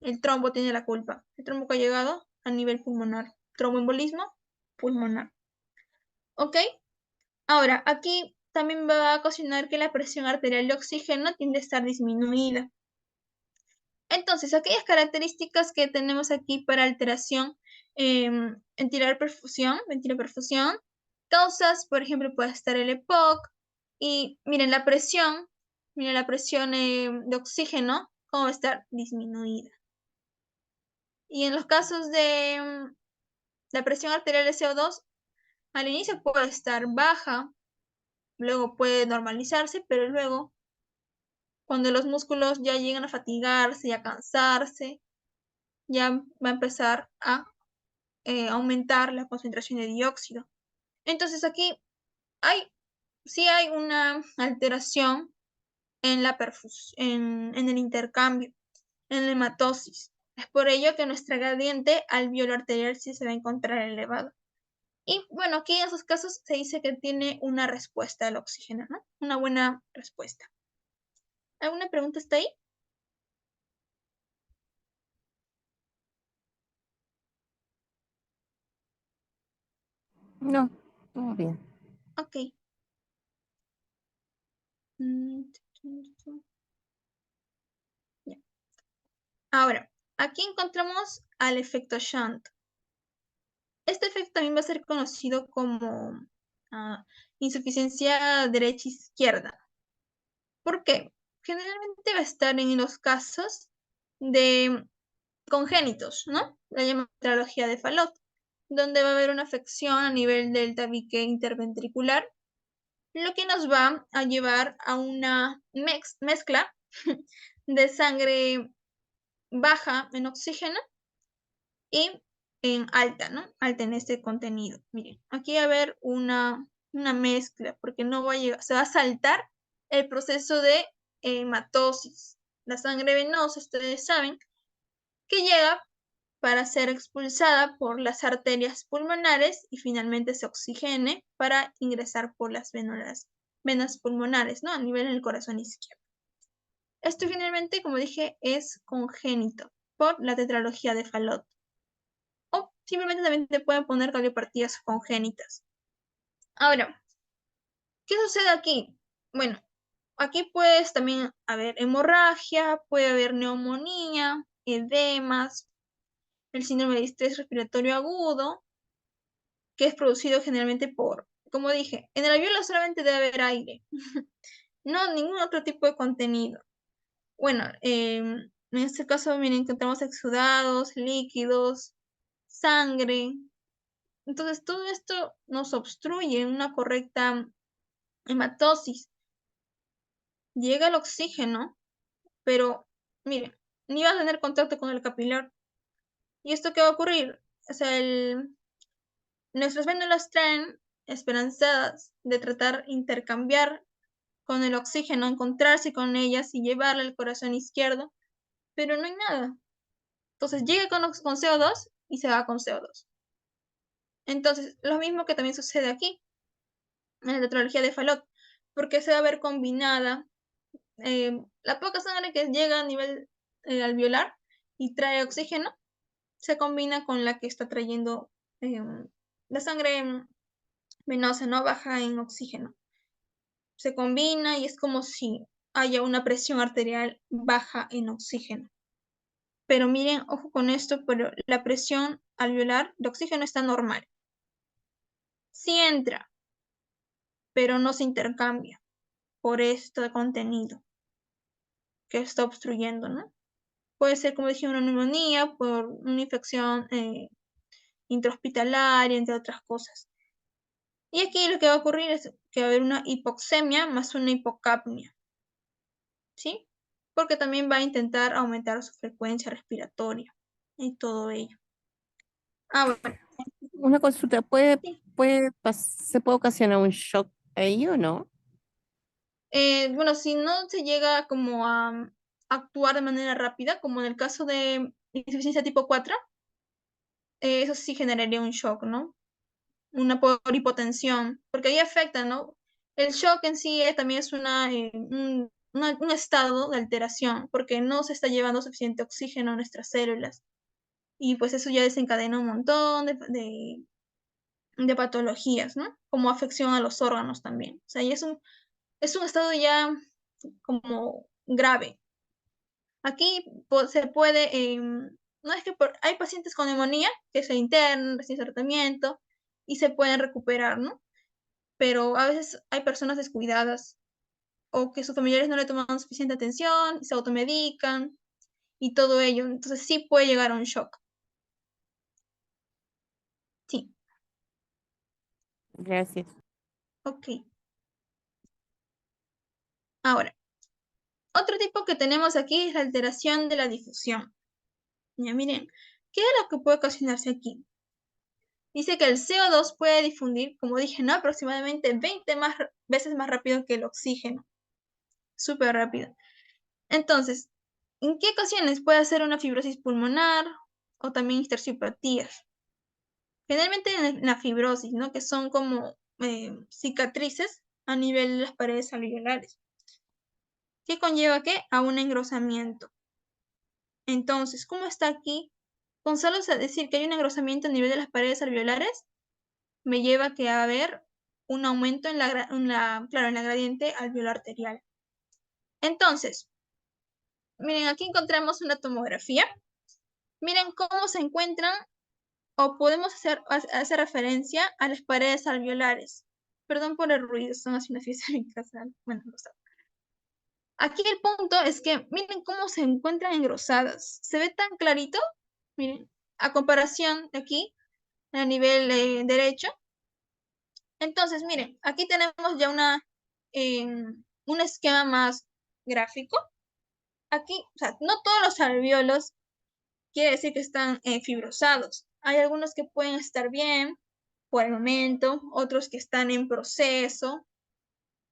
El trombo tiene la culpa. El trombo que ha llegado a nivel pulmonar. Tromboembolismo pulmonar. ¿Ok? Ahora, aquí también va a ocasionar que la presión arterial de oxígeno tiende a estar disminuida. Entonces, aquellas características que tenemos aquí para alteración en ventiloperfusión, causas, por ejemplo, puede estar el EPOC, y miren la presión de oxígeno, cómo va a estar disminuida. Y en los casos de la presión arterial de CO2, al inicio puede estar baja, luego puede normalizarse, pero luego, cuando los músculos ya llegan a fatigarse y a cansarse, ya va a empezar a aumentar la concentración de dióxido. Entonces aquí sí hay una alteración en en el intercambio, en la hematosis. Es por ello que nuestra gradiente alveolo arterial sí se va a encontrar elevada. Y bueno, aquí en esos casos se dice que tiene una respuesta al oxígeno, ¿no? Una buena respuesta. ¿Alguna pregunta está ahí? No, todo bien. Ok. Ya. Ahora, aquí encontramos al efecto Shunt. Este efecto también va a ser conocido como insuficiencia derecha-izquierda. ¿Por qué? Generalmente va a estar en los casos de congénitos, ¿no? La llamada tetralogía de Fallot, donde va a haber una afección a nivel del tabique interventricular, lo que nos va a llevar a una mezcla de sangre baja en oxígeno y en alta, ¿no? Alta en este contenido. Miren, aquí va a haber una mezcla, porque no va a llegar, se va a saltar el proceso de hematosis. La sangre venosa, ustedes saben, que llega para ser expulsada por las arterias pulmonares y finalmente se oxigene para ingresar por las venas pulmonares, ¿no? A nivel del corazón izquierdo. Esto finalmente, como dije, es congénito por la tetralogía de Fallot. O simplemente también te pueden poner cardiopatías congénitas. Ahora, ¿qué sucede aquí? Bueno, aquí puedes también haber hemorragia, puede haber neumonía, edemas, el síndrome de estrés respiratorio agudo, que es producido generalmente por, como dije, en el alveolo solamente debe haber aire, no ningún otro tipo de contenido. Bueno, en este caso, miren, encontramos exudados, líquidos, sangre. Entonces, todo esto nos obstruye una correcta hematosis. Llega el oxígeno, pero miren, ni va a tener contacto con el capilar. ¿Y esto qué va a ocurrir? O sea, nuestras vénulas traen esperanzadas de tratar intercambiar con el oxígeno, encontrarse con ellas y llevarle al corazón izquierdo, pero no hay nada. Entonces llega con CO2 y se va con CO2. Entonces, lo mismo que también sucede aquí, en la tetralogía de Fallot, porque se va a ver combinada la poca sangre que llega a nivel alveolar y trae oxígeno, se combina con la que está trayendo la sangre venosa, ¿no? Baja en oxígeno. Se combina y es como si haya una presión arterial baja en oxígeno. Pero miren, ojo con esto, pero la presión alveolar de oxígeno está normal. Sí entra, pero no se intercambia por este contenido que está obstruyendo, ¿no? Puede ser, como dije, una neumonía por una infección intrahospitalaria, entre otras cosas. Y aquí lo que va a ocurrir es que va a haber una hipoxemia más una hipocapnia, ¿sí? Porque también va a intentar aumentar su frecuencia respiratoria y todo ello. Bueno, Una consulta, sí. ¿se puede ocasionar un shock ahí o no? Bueno, si no se llega como a actuar de manera rápida, como en el caso de insuficiencia tipo 4, eso sí generaría un shock, ¿no? Una por hipotensión, porque ahí afecta, ¿no? El shock en sí también es un estado de alteración, porque no se está llevando suficiente oxígeno a nuestras células. Y pues eso ya desencadena un montón de patologías, ¿no? Como afección a los órganos también. O sea, y es un estado ya como grave. Aquí se puede, no es que hay pacientes con neumonía que se internan, reciben tratamiento y se pueden recuperar, ¿no? Pero a veces hay personas descuidadas o que sus familiares no le toman suficiente atención, se automedican y todo ello. Entonces sí puede llegar a un shock. Sí, Gracias. ok. Ahora, otro tipo que tenemos aquí es la alteración de la difusión. Ya miren, ¿qué es lo que puede ocasionarse aquí? Dice que el CO2 puede difundir, como dije, ¿no? Aproximadamente 20 veces más rápido que el oxígeno. Súper rápido. Entonces, ¿en qué ocasiones puede hacer una fibrosis pulmonar o también histerciopatías? Generalmente en la fibrosis, ¿no? Que son como cicatrices a nivel de las paredes alveolares. ¿Qué conlleva qué? A un engrosamiento. Entonces, ¿cómo está aquí? Con solo decir que hay un engrosamiento a nivel de las paredes alveolares, me lleva a que va a haber un aumento en la gradiente alveolar arterial. Entonces, miren, aquí encontramos una tomografía. Miren cómo se encuentran o podemos hacer referencia a las paredes alveolares. Perdón por el ruido, están haciendo una fiesta en mi casa. Bueno, no sé. Aquí el punto es que miren cómo se encuentran engrosadas. ¿Se ve tan clarito? Miren, a comparación de aquí, a nivel derecho. Entonces, miren, aquí tenemos ya un esquema más gráfico. Aquí, o sea, no todos los alvéolos quiere decir que están fibrosados. Hay algunos que pueden estar bien por el momento, otros que están en proceso.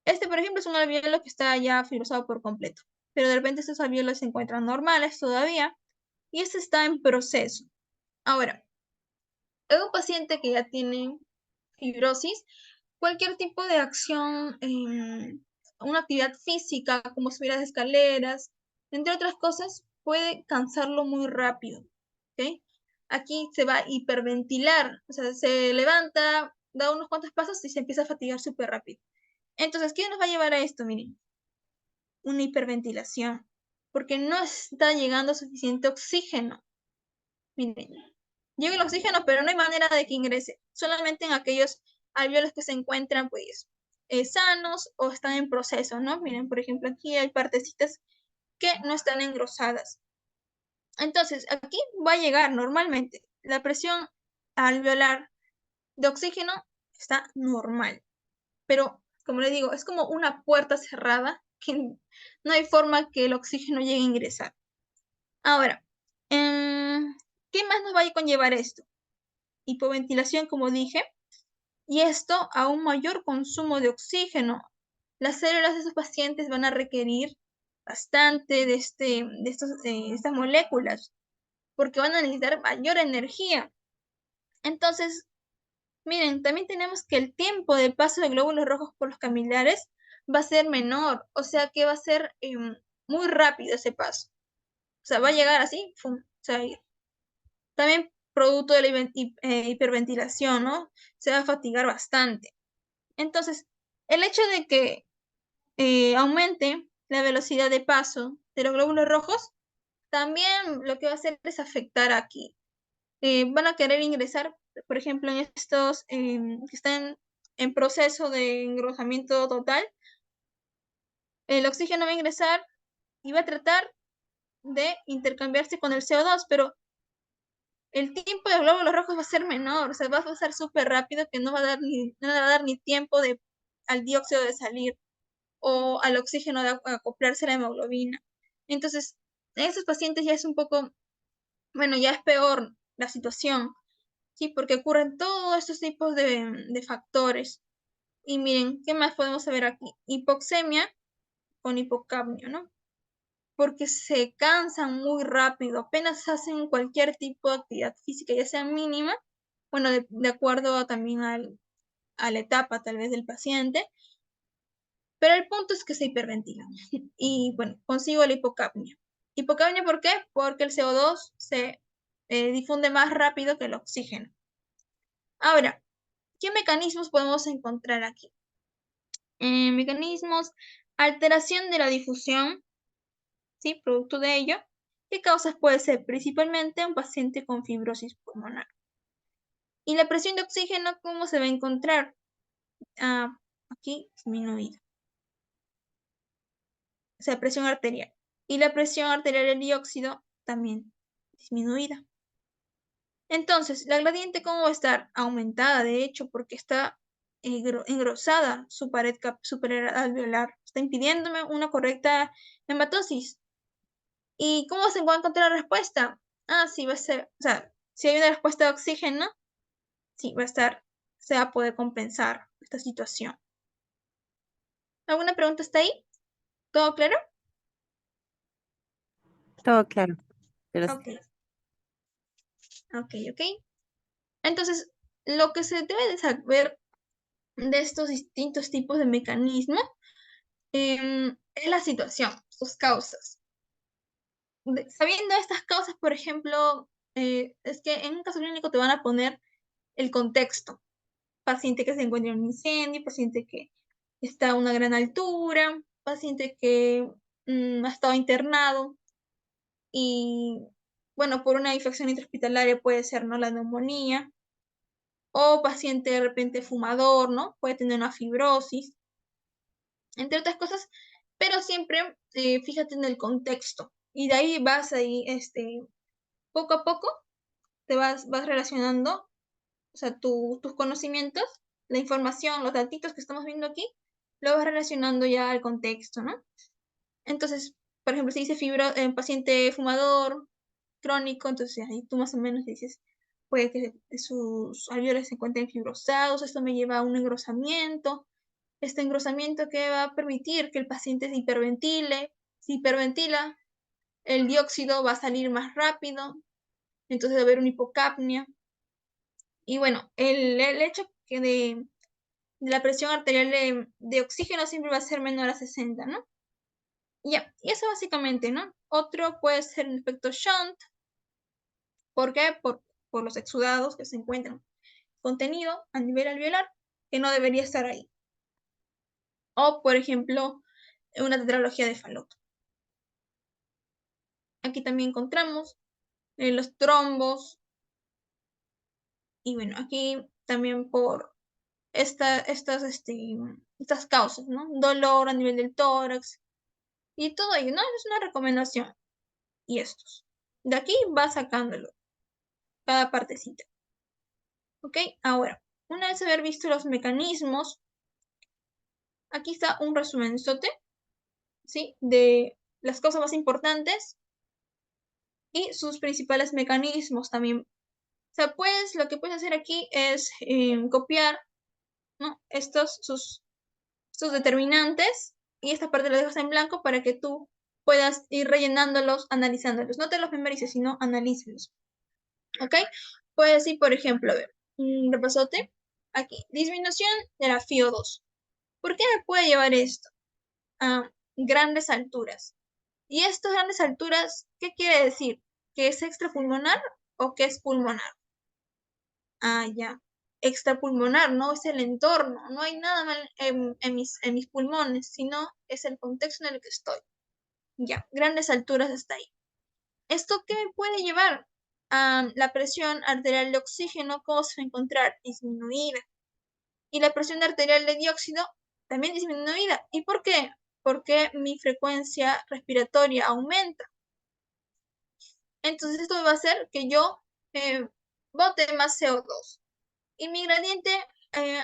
Este, por ejemplo, es un alveolo que está ya fibrosado por completo, pero de repente estos alveolos se encuentran normales todavía y este está en proceso. Ahora, en un paciente que ya tiene fibrosis, cualquier tipo de acción, una actividad física como subir las escaleras, entre otras cosas, puede cansarlo muy rápido. ¿Ok? Aquí se va a hiperventilar, o sea, se levanta, da unos cuantos pasos y se empieza a fatigar súper rápido. Entonces, ¿qué nos va a llevar a esto? Miren, una hiperventilación, porque no está llegando suficiente oxígeno. Miren, llega el oxígeno, pero no hay manera de que ingrese, solamente en aquellos alvéolos que se encuentran, pues, sanos o están en proceso, ¿no? Miren, por ejemplo, aquí hay partecitas que no están engrosadas. Entonces, aquí va a llegar normalmente la presión alveolar de oxígeno está normal, pero como les digo, es como una puerta cerrada que no hay forma que el oxígeno llegue a ingresar. Ahora, ¿qué más nos va a conllevar esto? Hipoventilación, como dije, y esto a un mayor consumo de oxígeno. Las células de esos pacientes van a requerir bastante de estas moléculas, porque van a necesitar mayor energía. Entonces, miren, también tenemos que el tiempo de paso de glóbulos rojos por los capilares va a ser menor, o sea que va a ser muy rápido ese paso. O sea, va a llegar así, ¡fum! Se va a ir. También producto de la hiperventilación, ¿no? Se va a fatigar bastante. Entonces, el hecho de que aumente la velocidad de paso de los glóbulos rojos, también lo que va a hacer es afectar aquí. Van a querer ingresar, por ejemplo, en estos que están en proceso de engrosamiento total, el oxígeno va a ingresar y va a tratar de intercambiarse con el CO2, pero el tiempo de glóbulos rojos va a ser menor, o sea, va a pasar súper rápido que no va a dar ni tiempo al dióxido de salir o al oxígeno de acoplarse a la hemoglobina. Entonces, en estos pacientes ya es un poco, bueno, ya es peor la situación, ¿sí? Porque ocurren todos estos tipos de factores. Y miren, ¿qué más podemos saber aquí? Hipoxemia con hipocapnia, ¿no? Porque se cansan muy rápido, apenas hacen cualquier tipo de actividad física, ya sea mínima, bueno, de acuerdo también a la etapa tal vez del paciente, pero el punto es que se hiperventilan y bueno, consigo la hipocapnia. ¿Hipocapnia por qué? Porque el CO2 se difunde más rápido que el oxígeno. Ahora, ¿qué mecanismos podemos encontrar aquí? Mecanismos, alteración de la difusión, ¿sí? Producto de ello. ¿Qué causas puede ser? Principalmente un paciente con fibrosis pulmonar. ¿Y la presión de oxígeno cómo se va a encontrar? Aquí disminuida. O sea, presión arterial. Y la presión arterial del dióxido también disminuida. Entonces, la gradiente cómo va a estar aumentada, de hecho, porque está engrosada su pared supraalveolar. Está impidiéndome una correcta hematosis. ¿Y cómo se va a encontrar la respuesta? Sí, va a ser, o sea, si hay una respuesta de oxígeno, sí, se va a poder compensar esta situación. ¿Alguna pregunta está ahí? ¿Todo claro? Todo claro. Pero Ok, ok. Entonces, lo que se debe de saber de estos distintos tipos de mecanismos es la situación, sus causas. Sabiendo estas causas, por ejemplo, es que en un caso clínico te van a poner el contexto. Paciente que se encuentra en un incendio, paciente que está a una gran altura, paciente que ha estado internado y, bueno, por una infección intrahospitalaria puede ser, ¿no? La neumonía, o paciente de repente fumador, ¿no? Puede tener una fibrosis, entre otras cosas, pero siempre fíjate en el contexto y de ahí poco a poco te vas relacionando, o sea, tus conocimientos, la información, los datitos que estamos viendo aquí, lo vas relacionando ya al contexto, ¿no? Entonces, por ejemplo, si dice paciente fumador, crónico, entonces ahí tú más o menos dices, puede que sus alveolos se encuentren fibrosados, esto me lleva a un engrosamiento. Este engrosamiento que va a permitir que el paciente se hiperventile. Si hiperventila, el dióxido va a salir más rápido, entonces va a haber una hipocapnia. Y bueno, el hecho que de la presión arterial de oxígeno siempre va a ser menor a 60, ¿no? Ya, y eso básicamente, ¿no? Otro puede ser un efecto shunt. ¿Por qué? Por los exudados que se encuentran contenido a nivel alveolar que no debería estar ahí. O, por ejemplo, una tetralogía de Fallot. Aquí también encontramos los trombos. Y bueno, aquí también por estas causas, ¿no? Dolor a nivel del tórax y todo ello, ¿no? Es una recomendación. Y estos. De aquí va sacándolo, cada partecita. ¿Ok? Ahora, una vez haber visto los mecanismos, aquí está un resumenzote, ¿sí? De las cosas más importantes y sus principales mecanismos también. O sea, pues lo que puedes hacer aquí es copiar, ¿no? Sus determinantes y esta parte la dejas en blanco para que tú puedas ir rellenándolos, analizándolos. No te los memorices, sino analízalos. ¿Ok? Puedes ir, por ejemplo, a ver, un repasote. Aquí, disminución de la FiO2. ¿Por qué me puede llevar esto? A grandes alturas. ¿Y estas grandes alturas qué quiere decir? ¿Que es extrapulmonar o que es pulmonar? Ah, ya. Extrapulmonar, no es el entorno, no hay nada mal en mis pulmones, sino es el contexto en el que estoy. Ya, grandes alturas hasta ahí. ¿Esto qué me puede llevar? A la presión arterial de oxígeno, ¿cómo se va a encontrar? Disminuida. Y la presión arterial de dióxido también disminuida. ¿Y por qué? Porque mi frecuencia respiratoria aumenta. Entonces esto va a hacer que yo bote más CO2. Y mi gradiente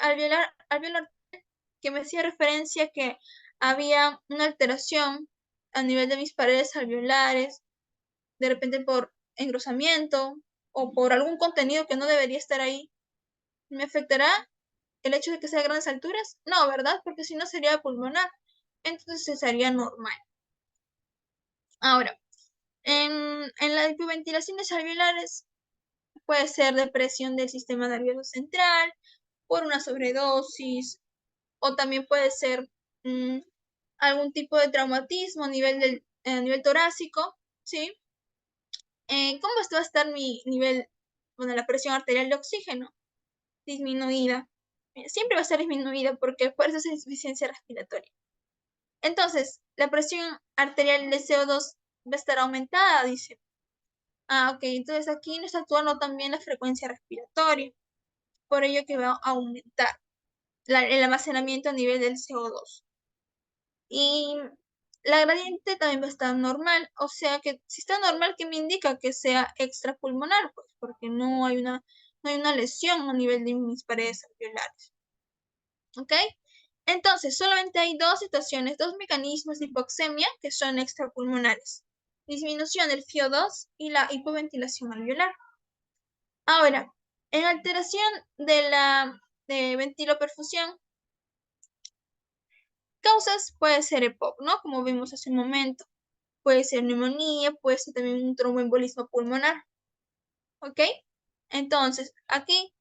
alveolar que me hacía referencia que había una alteración a nivel de mis paredes alveolares, de repente por engrosamiento o por algún contenido que no debería estar ahí, ¿me afectará el hecho de que sea a grandes alturas? No, ¿verdad? Porque si no sería pulmonar, entonces sería normal. Ahora, en las hipoventilaciones alveolares puede ser depresión del sistema nervioso central por una sobredosis o también puede ser algún tipo de traumatismo a nivel torácico, ¿sí? ¿Cómo va a estar mi nivel, bueno, la presión arterial de oxígeno? Disminuida. Siempre va a estar disminuida porque por eso es insuficiencia respiratoria. Entonces, la presión arterial de CO2 va a estar aumentada, dice. Ah, ok, entonces aquí nos está actuando también la frecuencia respiratoria, por ello que va a aumentar el almacenamiento a nivel del CO2. Y la gradiente también va a estar normal, o sea que si está normal, ¿qué me indica? Que sea extrapulmonar, pues, porque no hay una lesión a nivel de mis paredes alveolares. ¿Ok? Entonces, solamente hay dos situaciones, dos mecanismos de hipoxemia que son extrapulmonares. Disminución del FiO2 y la hipoventilación alveolar. Ahora, en alteración de la ventiloperfusión, causas puede ser EPOC, ¿no? Como vimos hace un momento. Puede ser neumonía, puede ser también un tromboembolismo pulmonar. ¿Ok? Entonces, aquí,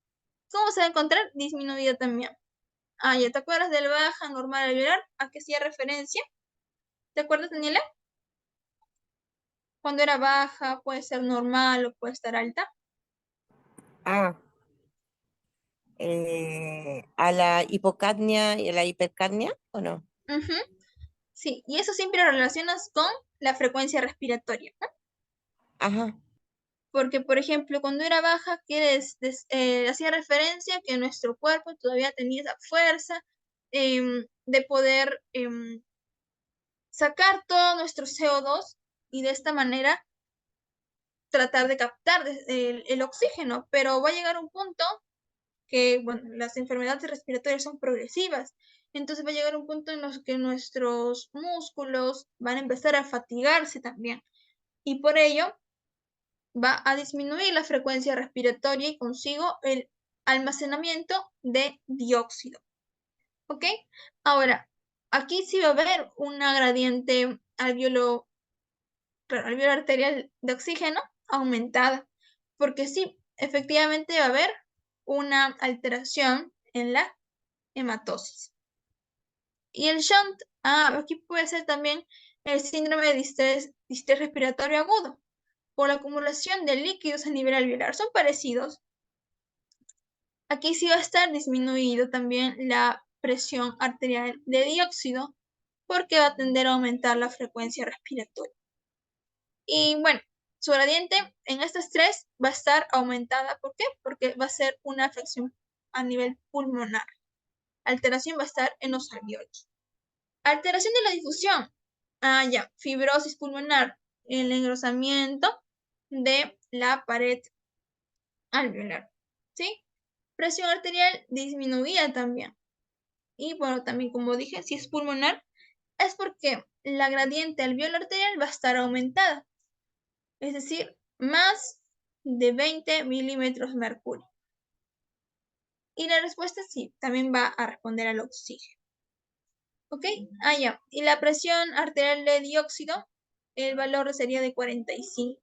¿cómo se va a encontrar? Disminuida también. Ah, ¿ya te acuerdas del baja normal alveolar? ¿A qué hacía referencia? ¿Te acuerdas, Daniela? Cuando era baja, puede ser normal o puede estar alta. Ah, ¿a la hipocapnia y a la hipercapnia o no? Sí, y eso siempre lo relacionas con la frecuencia respiratoria, ¿no? Ajá. Porque, por ejemplo, cuando era baja, hacía referencia que nuestro cuerpo todavía tenía esa fuerza de poder sacar todo nuestro CO2 y de esta manera tratar de captar el oxígeno, pero va a llegar un punto que, bueno, las enfermedades respiratorias son progresivas, entonces va a llegar un punto en los que nuestros músculos van a empezar a fatigarse también, y por ello va a disminuir la frecuencia respiratoria y consigo el almacenamiento de dióxido. ¿Ok? Ahora, aquí sí va a haber una gradiente alveolo arterial de oxígeno aumentada, porque sí, efectivamente va a haber una alteración en la hematosis. Y el shunt, aquí puede ser también el síndrome de distrés respiratorio agudo, por la acumulación de líquidos a nivel alveolar. Son parecidos. Aquí sí va a estar disminuido también la presión arterial de dióxido, porque va a tender a aumentar la frecuencia respiratoria. Y bueno, su gradiente en estas tres va a estar aumentada. ¿Por qué? Porque va a ser una afección a nivel pulmonar. Alteración va a estar en los alveolos. Alteración de la difusión. Ya, fibrosis pulmonar, el engrosamiento de la pared alveolar. ¿Sí? Presión arterial disminuida también. Y bueno, también como dije, si es pulmonar, es porque la gradiente alveolar arterial va a estar aumentada. Es decir, más de 20 milímetros de mercurio. Y la respuesta sí, también va a responder al oxígeno. ¿Ok? Ya. Y la presión arterial de dióxido, el valor sería de 45.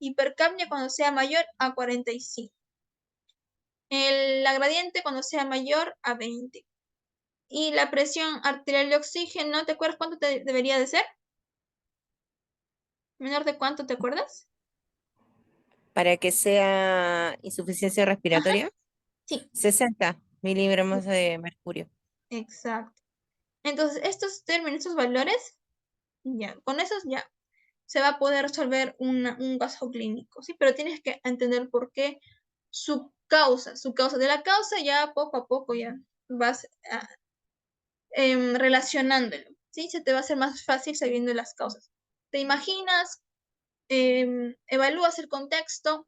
Hipercapnia cuando sea mayor a 45. La gradiente cuando sea mayor a 20. Y la presión arterial de oxígeno, ¿te acuerdas cuánto debería de ser? ¿Menor de cuánto te acuerdas? Para que sea insuficiencia Ajá, respiratoria, sí, 60 miligramos de mercurio. exacto. Entonces, estos términos, estos valores, ya, con esos ya se va a poder resolver un caso clínico, ¿sí? Pero tienes que entender por qué su causa. De la causa ya poco a poco ya vas relacionándolo, ¿sí? Se te va a hacer más fácil sabiendo las causas. Te imaginas, evalúas el contexto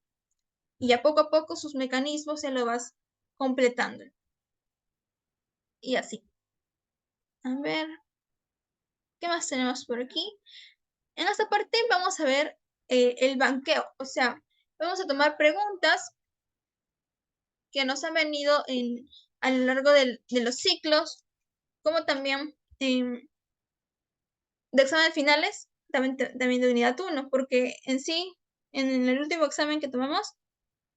y a poco sus mecanismos se lo vas completando. Y así. A ver, ¿qué más tenemos por aquí? En esta parte vamos a ver el banqueo, o sea, vamos a tomar preguntas que nos han venido a lo largo de los ciclos, como también de exámenes finales, también de unidad 1, porque en sí, en el último examen que tomamos,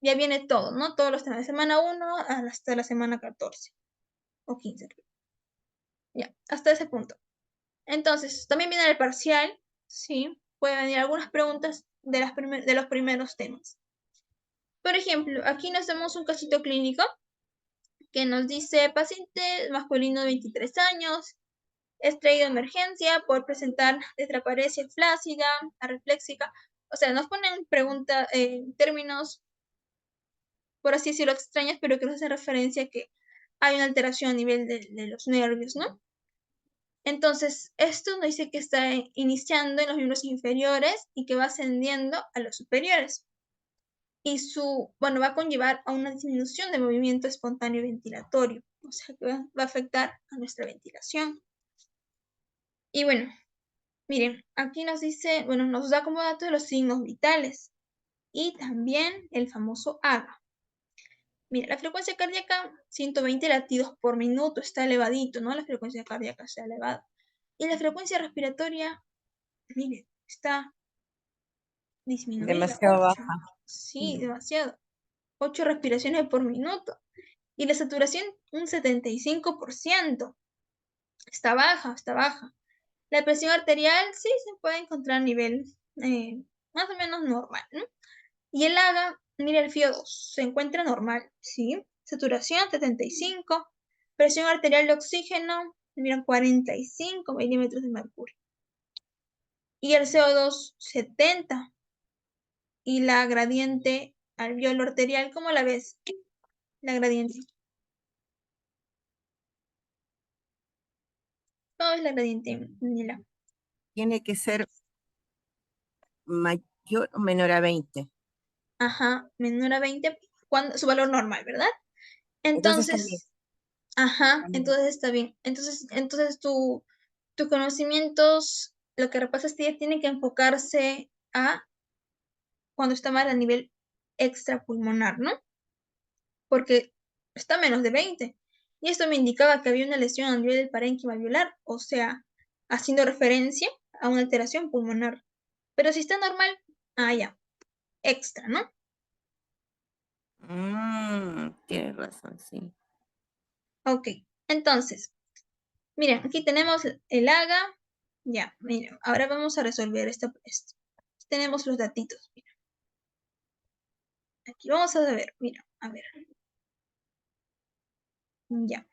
ya viene todo, ¿no? Todos los temas de semana 1 hasta la semana 14 o 15. Ya, hasta ese punto. Entonces, también viene el parcial, ¿sí? Pueden venir algunas preguntas de los primeros temas. Por ejemplo, aquí nos damos un casito clínico que nos dice paciente masculino de 23 años, es traído de emergencia por presentar tetraparesia flácida, arrefléxica. O sea, nos ponen preguntas, términos, por así decirlo, extrañas, pero que nos hacen referencia a que hay una alteración a nivel de los nervios, ¿no? Entonces, esto nos dice que está iniciando en los miembros inferiores y que va ascendiendo a los superiores. Y bueno, va a conllevar a una disminución del movimiento espontáneo ventilatorio, o sea que va a afectar a nuestra ventilación. Y bueno, miren, aquí nos dice, bueno, nos da como datos los signos vitales y también el famoso AGA. Mira, la frecuencia cardíaca, 120 latidos por minuto, está elevadito, ¿no? La frecuencia cardíaca está elevada. Y la frecuencia respiratoria, miren, está disminuida, Demasiado 8. baja. Sí, demasiado. 8 respiraciones por minuto. Y la saturación, un 75%. Está baja, está baja. La presión arterial sí se puede encontrar a nivel más o menos normal, ¿no? Y el AGA, mira el FIO2, se encuentra normal, ¿sí? Saturación 75, presión arterial de oxígeno, mira 45 milímetros de mercurio. Y el CO2 70. Y la gradiente alveolo arterial, ¿cómo la ves? La gradiente. ¿Cómo es la gradiente, Daniela? Tiene que ser mayor o menor a 20. Ajá, menor a 20, su valor normal, ¿verdad? Entonces está bien. Entonces, ajá, entonces está bien. Entonces tus conocimientos, lo que repasas tiene que enfocarse a cuando está mal a nivel extrapulmonar, ¿no? Porque está menos de 20. Y esto me indicaba que había una lesión a nivel del parénquima alveolar, o sea, haciendo referencia a una alteración pulmonar. Pero si está normal, ya, extra, ¿no? Tienes razón, sí. Ok, entonces, miren, aquí tenemos el AGA. Ya, miren, ahora vamos a resolver esto. Tenemos los datitos, mira. Aquí vamos a ver, mira, a ver. Ya.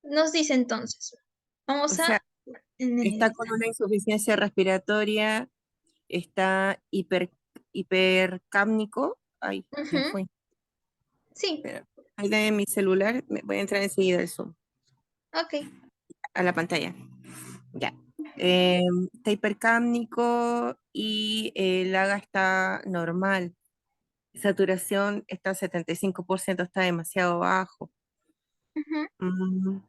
Nos dice entonces, O vamos a... sea, está con una insuficiencia respiratoria, está hipercápnico. Ay, me Ujú, fue. sí, Espera. Ahí de mi celular, voy a entrar enseguida al Zoom, ok. a la pantalla. Ya. Está hipercápnico y el AGA está normal. Saturación está 75%, está demasiado bajo. Ujú, Mm,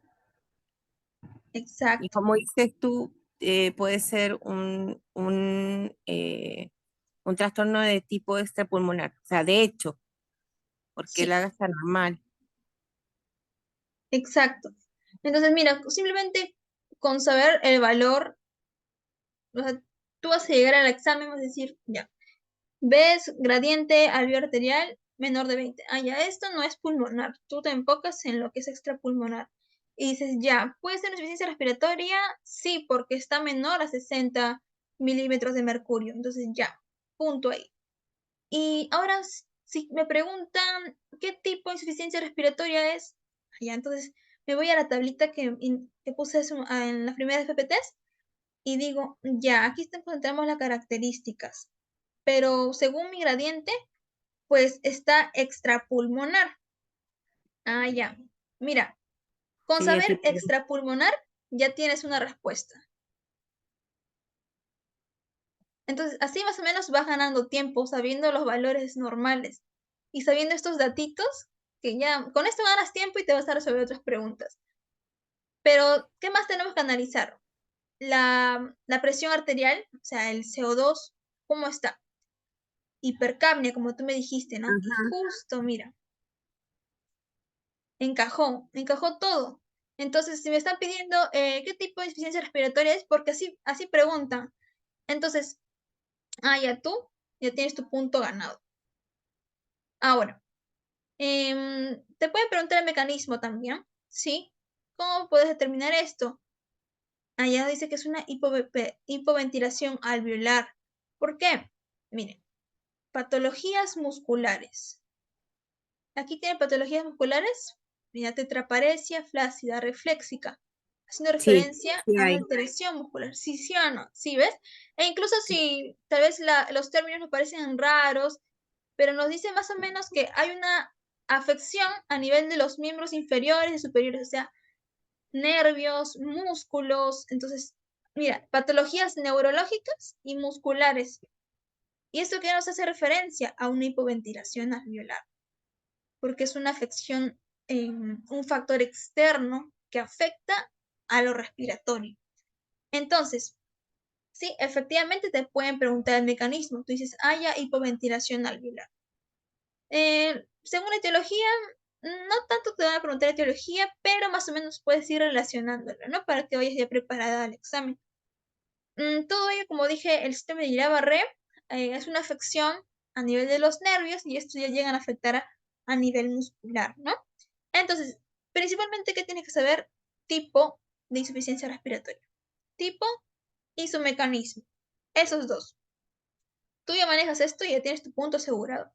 y exacto, como dices tú, puede ser un trastorno de tipo extrapulmonar. O sea, de hecho, porque el sí, AGA está normal. exacto. Entonces, mira, simplemente con saber el valor, o sea, tú vas a llegar al examen, vas a decir, ya, ves gradiente alveolar arterial menor de 20. Ya, esto no es pulmonar. Tú te enfocas en lo que es extrapulmonar. Y dices, ya, ¿puede ser una insuficiencia respiratoria? Sí, porque está menor a 60 milímetros de mercurio. Entonces, ya, punto ahí. Y ahora, si me preguntan qué tipo de insuficiencia respiratoria es, ya, entonces me voy a la tablita que puse en las primeras PPTs y digo, ya, aquí encontramos las características, pero según mi gradiente, pues está extrapulmonar. Ya. Mira, con Sería saber tipo, extrapulmonar, ya tienes una respuesta. Entonces, así más o menos vas ganando tiempo sabiendo los valores normales y sabiendo estos datitos, que ya con esto ganas tiempo y te vas a resolver otras preguntas. Pero, ¿qué más tenemos que analizar? La presión arterial, o sea, el CO2, ¿cómo está? Hipercapnia, como tú me dijiste, ¿no? Y ajá, justo, mira, encajó todo. Entonces, si me están pidiendo qué tipo de insuficiencia respiratoria es, porque así preguntan. Entonces, ya tú, ya tienes tu punto ganado. Bueno, te pueden preguntar el mecanismo también, ¿sí? ¿Cómo puedes determinar esto? Allá dice que es una hipoventilación alveolar. ¿Por qué? Miren, patologías musculares. Aquí tiene patologías musculares, mira, tetraparesia flácida reflexica, haciendo sí, referencia sí a una hay. alteración muscular. Sí, sí o no, ¿sí ves? E incluso si tal vez los términos nos parecen raros, pero nos dice más o menos que hay una afección a nivel de los miembros inferiores y superiores, o sea, nervios, músculos. Entonces, mira, patologías neurológicas y musculares. ¿Y esto qué nos hace referencia? A una hipoventilación alveolar, porque es una afección, un factor externo que afecta a lo respiratorio. Entonces, sí, efectivamente te pueden preguntar el mecanismo. Tú dices, ya hipoventilación alveolar. Según la etiología, no tanto te van a preguntar etiología, pero más o menos puedes ir relacionándolo, ¿no? Para que vayas ya preparada al examen. Todo ello, como dije, el sistema de Guillain-Barré es una afección a nivel de los nervios y estos ya llegan a afectar a nivel muscular, ¿no? Entonces, principalmente, ¿qué tienes que saber? Tipo de insuficiencia respiratoria. Tipo y su mecanismo. Esos dos. Tú ya manejas esto y ya tienes tu punto asegurado.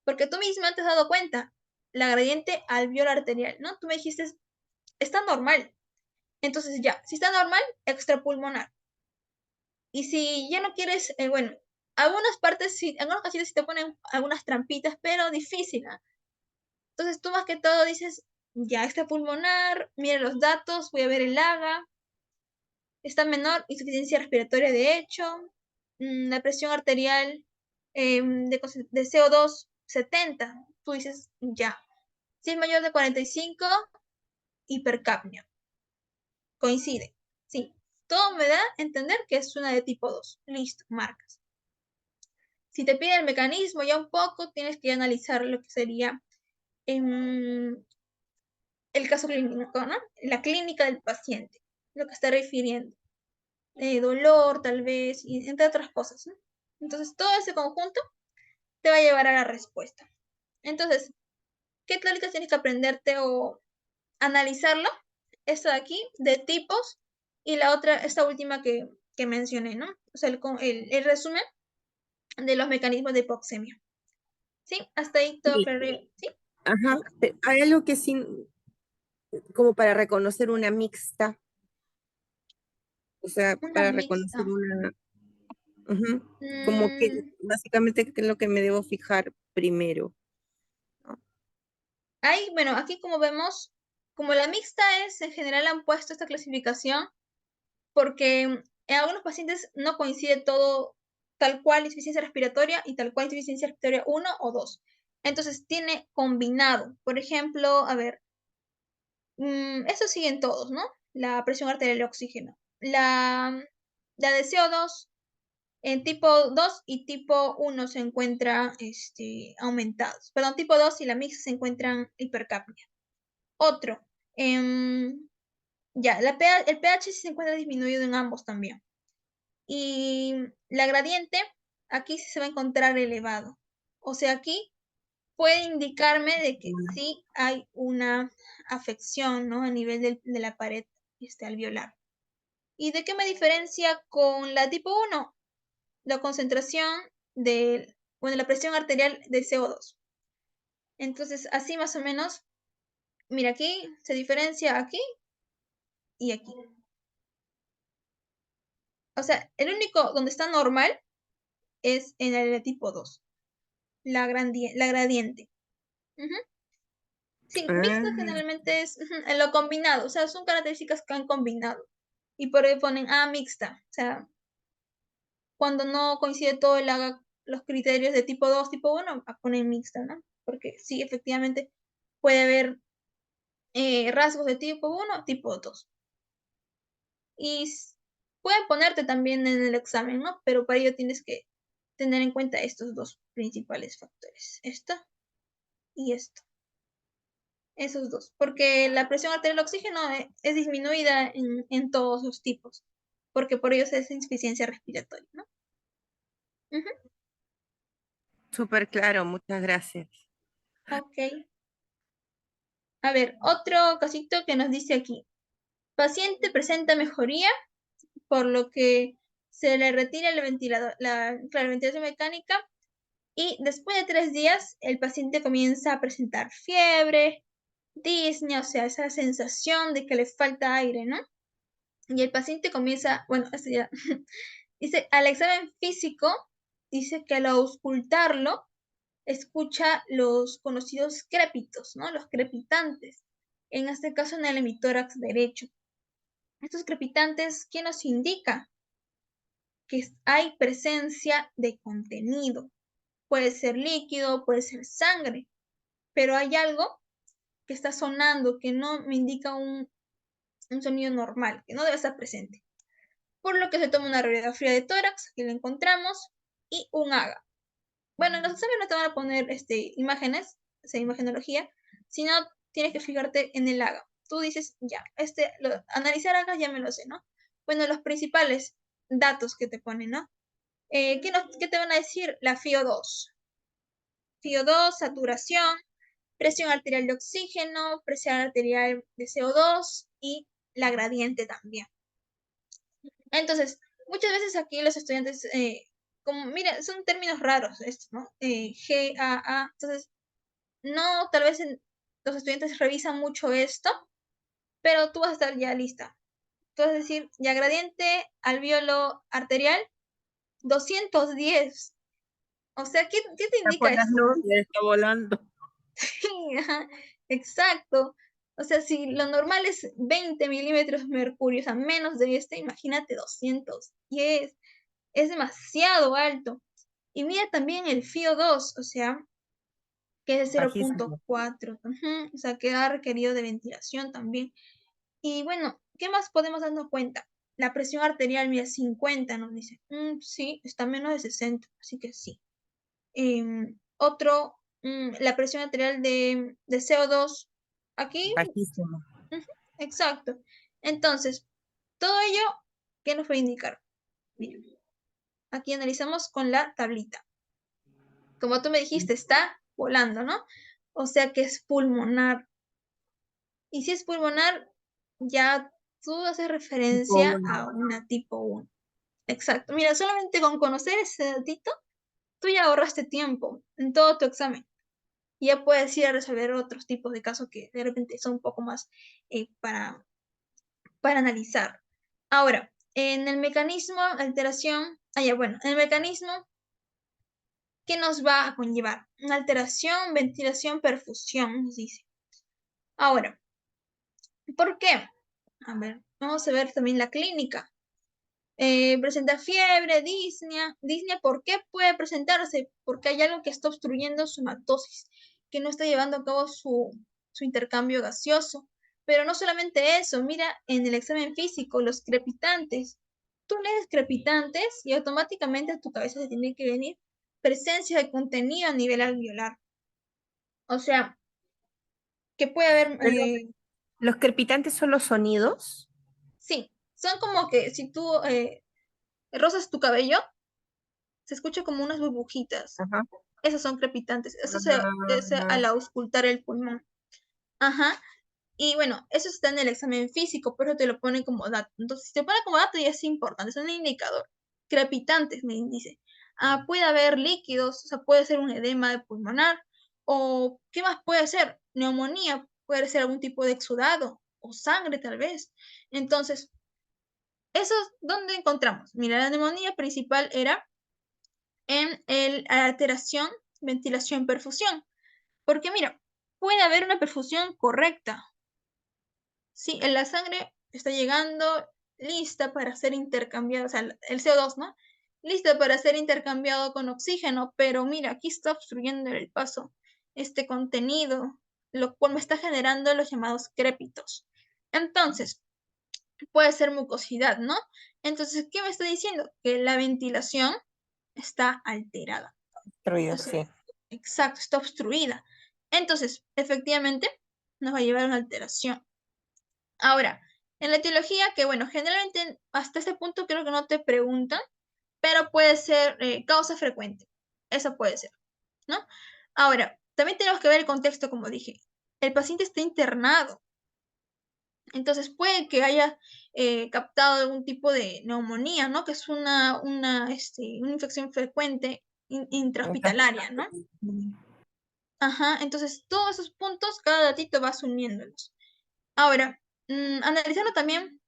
Porque tú misma te has dado cuenta, la gradiente alveolar arterial, ¿no? Tú me dijiste, está normal. Entonces ya, si está normal, extrapulmonar. Y si ya no quieres, bueno, algunas partes, sí, en algunas ocasiones sí te ponen algunas trampitas, pero difícil, ¿no? Entonces tú más que todo dices, ya extrapulmonar, mira los datos, voy a ver el AGA, está menor, insuficiencia respiratoria de hecho, la presión arterial de CO2 70, tú dices, ya. Si es mayor de 45, hipercapnia. Coincide. Sí. Todo me da a entender que es una de tipo 2. Listo, marcas. Si te pide el mecanismo ya un poco, tienes que analizar lo que sería el caso clínico, ¿no? La clínica del paciente, lo que está refiriendo. Dolor, tal vez, y entre otras cosas, ¿no? Entonces, todo ese conjunto te va a llevar a la respuesta. Entonces, ¿qué teóricas tienes que aprenderte o analizarlo? Esta de aquí, de tipos, y la otra, esta última que mencioné, ¿no? O sea, el resumen de los mecanismos de hipoxemia. ¿Sí? Hasta ahí todo Sí, claro. ¿Sí? ajá. Hay algo que sí, como para reconocer una mixta, o sea, Una para reconocer mixta. una, ujú, como que Mm, básicamente qué es lo que me debo fijar primero, ¿no? Ahí, bueno, aquí como vemos, como la mixta es, en general han puesto esta clasificación porque en algunos pacientes no coincide todo tal cual insuficiencia respiratoria y tal cual insuficiencia respiratoria 1 o 2. Entonces tiene combinado. Por ejemplo, a ver, eso siguen todos, ¿no? La presión arterial y oxígeno. La de CO2 en tipo 2 y tipo 1 se encuentran aumentados. Perdón, tipo 2 y la mixta se encuentran hipercapnia. Otro, ya, el pH sí se encuentra disminuido en ambos también. Y la gradiente, aquí sí se va a encontrar elevado. O sea, aquí puede indicarme de que sí hay una afección, ¿no? A nivel de la pared alveolar. ¿Y de qué me diferencia con la tipo 1? La concentración bueno, la presión arterial de CO2. Entonces, así más o menos, mira, aquí se diferencia aquí y aquí. O sea, el único donde está normal es en el tipo 2, la gradiente. Ujú. Sí, mixto Ah, generalmente es en lo combinado, o sea, son características que han combinado. Y por ahí ponen mixta, o sea, cuando no coincide todo los criterios de tipo 2 tipo 1, ponen mixta, ¿no? Porque sí, efectivamente puede haber rasgos de tipo 1, tipo 2. Y pueden ponerte también en el examen, ¿no? Pero para ello tienes que tener en cuenta estos dos principales factores, esto y esto. Esos dos, porque la presión arterial del oxígeno es disminuida en todos los tipos, porque por ello es insuficiencia respiratoria, ¿no? Ujú. súper claro, muchas gracias. Ok. A ver, otro casito que nos dice aquí. Paciente presenta mejoría, por lo que se le retira el ventilador, claro, ventilación mecánica, y después de 3 días el paciente comienza a presentar fiebre, disnea, o sea, esa sensación de que le falta aire, ¿no? Y el paciente comienza, bueno, esto ya, dice, al examen físico, dice que al auscultarlo, escucha los conocidos crépitos, ¿no? Los crepitantes, en este caso en el hemitórax derecho. Estos crepitantes, ¿qué nos indica? Que hay presencia de contenido. Puede ser líquido, puede ser sangre, pero hay algo que está sonando que no me indica un sonido normal, que no debe estar presente. Por lo que se toma una radiografía de tórax, aquí la encontramos, y un AGA. Bueno, en los exámenes no te van a poner imágenes, o sea, imagenología, sino tienes que fijarte en el AGA. Tú dices, ya, analizar AGA ya me lo sé, ¿no? Bueno, los principales datos que te ponen, ¿no? ¿Qué te van a decir? La FIO2. FIO2, saturación, presión arterial de oxígeno, presión arterial de CO2 y la gradiente también. Entonces, muchas veces aquí los estudiantes, como, mira, son términos raros estos, ¿no? GAA, entonces, no, tal vez los estudiantes revisan mucho esto, pero tú vas a estar ya lista. Tú vas a decir, ya gradiente alveolo arterial, 210. O sea, ¿qué te Está por indica las eso? nubes, está volando. Exacto. O sea, si lo normal es 20 milímetros de mercurio, o sea, menos de imagínate 210. Es demasiado alto. Y mira también el FIO2, o sea, que es de Bajísimo. 0.4, o sea, que ha requerido de ventilación también. Y bueno, ¿qué más podemos darnos cuenta? La presión arterial, mira, 50 nos dice. Sí, está menos de 60, así que sí. Otro, la presión arterial de CO2. Aquí, Bajísimo. exacto. Entonces, todo ello, ¿qué nos va a indicar? Mira, aquí analizamos con la tablita. Como tú me dijiste, está volando, ¿no? O sea que es pulmonar. Y si es pulmonar, ya tú haces Tipo referencia a una tipo 1. Exacto. Mira, solamente con conocer ese datito, tú ya ahorraste tiempo en todo tu examen. Y ya puedes ir a resolver otros tipos de casos que de repente son un poco más para analizar. Ahora, en el mecanismo alteración, bueno, en el mecanismo, ¿qué nos va a conllevar? Una alteración, ventilación, perfusión, nos dice. Ahora, ¿por qué? A ver, vamos a ver también la clínica. Presenta fiebre, disnea. Disnea, ¿por qué puede presentarse? Porque hay algo que está obstruyendo su matosis, que no está llevando a cabo su intercambio gaseoso. Pero no solamente eso, mira en el examen físico, los crepitantes. Tú lees crepitantes y automáticamente a tu cabeza se tiene que venir presencia de contenido a nivel alveolar. O sea, que puede haber, Pero los crepitantes son los sonidos. sí, son como que si tú rozas tu cabello, se escucha como unas burbujitas. Ajá. Esos son crepitantes. Eso se al auscultar el pulmón. Ajá. Y bueno, eso está en el examen físico, pero te lo pone como dato. Entonces, si te pone como dato ya es importante, es un indicador. Crepitantes, me dice. Puede haber líquidos, o sea, puede ser un edema de pulmonar, o ¿qué más puede ser? Neumonía, puede ser algún tipo de exudado, o sangre tal vez. Entonces, ¿eso dónde encontramos? Mira, la neumonía principal era en la alteración, ventilación, perfusión. Porque mira, puede haber una perfusión correcta. Sí, en la sangre está llegando lista para ser intercambiada, o sea, el CO2, ¿no? Lista para ser intercambiado con oxígeno, pero mira, aquí está obstruyendo el paso este contenido, lo cual me está generando los llamados crépitos. Entonces, puede ser mucosidad, ¿no? Entonces, ¿qué me está diciendo? Que la ventilación está alterada. Destruido, O sea, sí. exacto, está obstruida. Entonces, efectivamente, nos va a llevar a una alteración. Ahora, en la etiología, que bueno, generalmente hasta este punto creo que no te preguntan, pero puede ser causa frecuente. Eso puede ser, ¿no? Ahora, también tenemos que ver el contexto, como dije. El paciente está internado, entonces puede que haya captado algún tipo de neumonía, ¿no? Que es una infección frecuente intrahospitalaria, ¿no? Ajá, entonces todos esos puntos, cada datito vas uniéndolos. Ahora, analizando también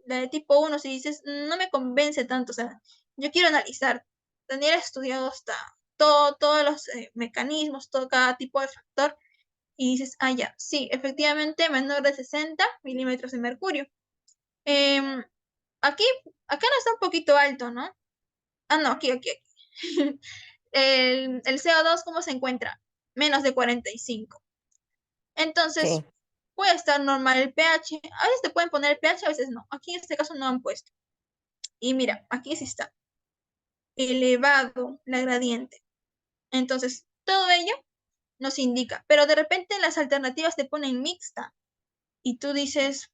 la de tipo 1, si dices, no me convence tanto, o sea, yo quiero analizar, tener estudiado hasta todos los mecanismos, todo cada tipo de factor, y dices, ya, sí, efectivamente, menor de 60 milímetros de mercurio. Em, aquí, acá no está un poquito alto, ¿no? No, aquí. El CO2, ¿cómo se encuentra? Menos de 45. Entonces, Sí. puede estar normal el pH. A veces te pueden poner el pH, a veces no. Aquí en este caso no han puesto. Y mira, aquí sí está elevado la gradiente. Entonces, todo ello nos indica. Pero de repente las alternativas te ponen mixta. Y tú dices,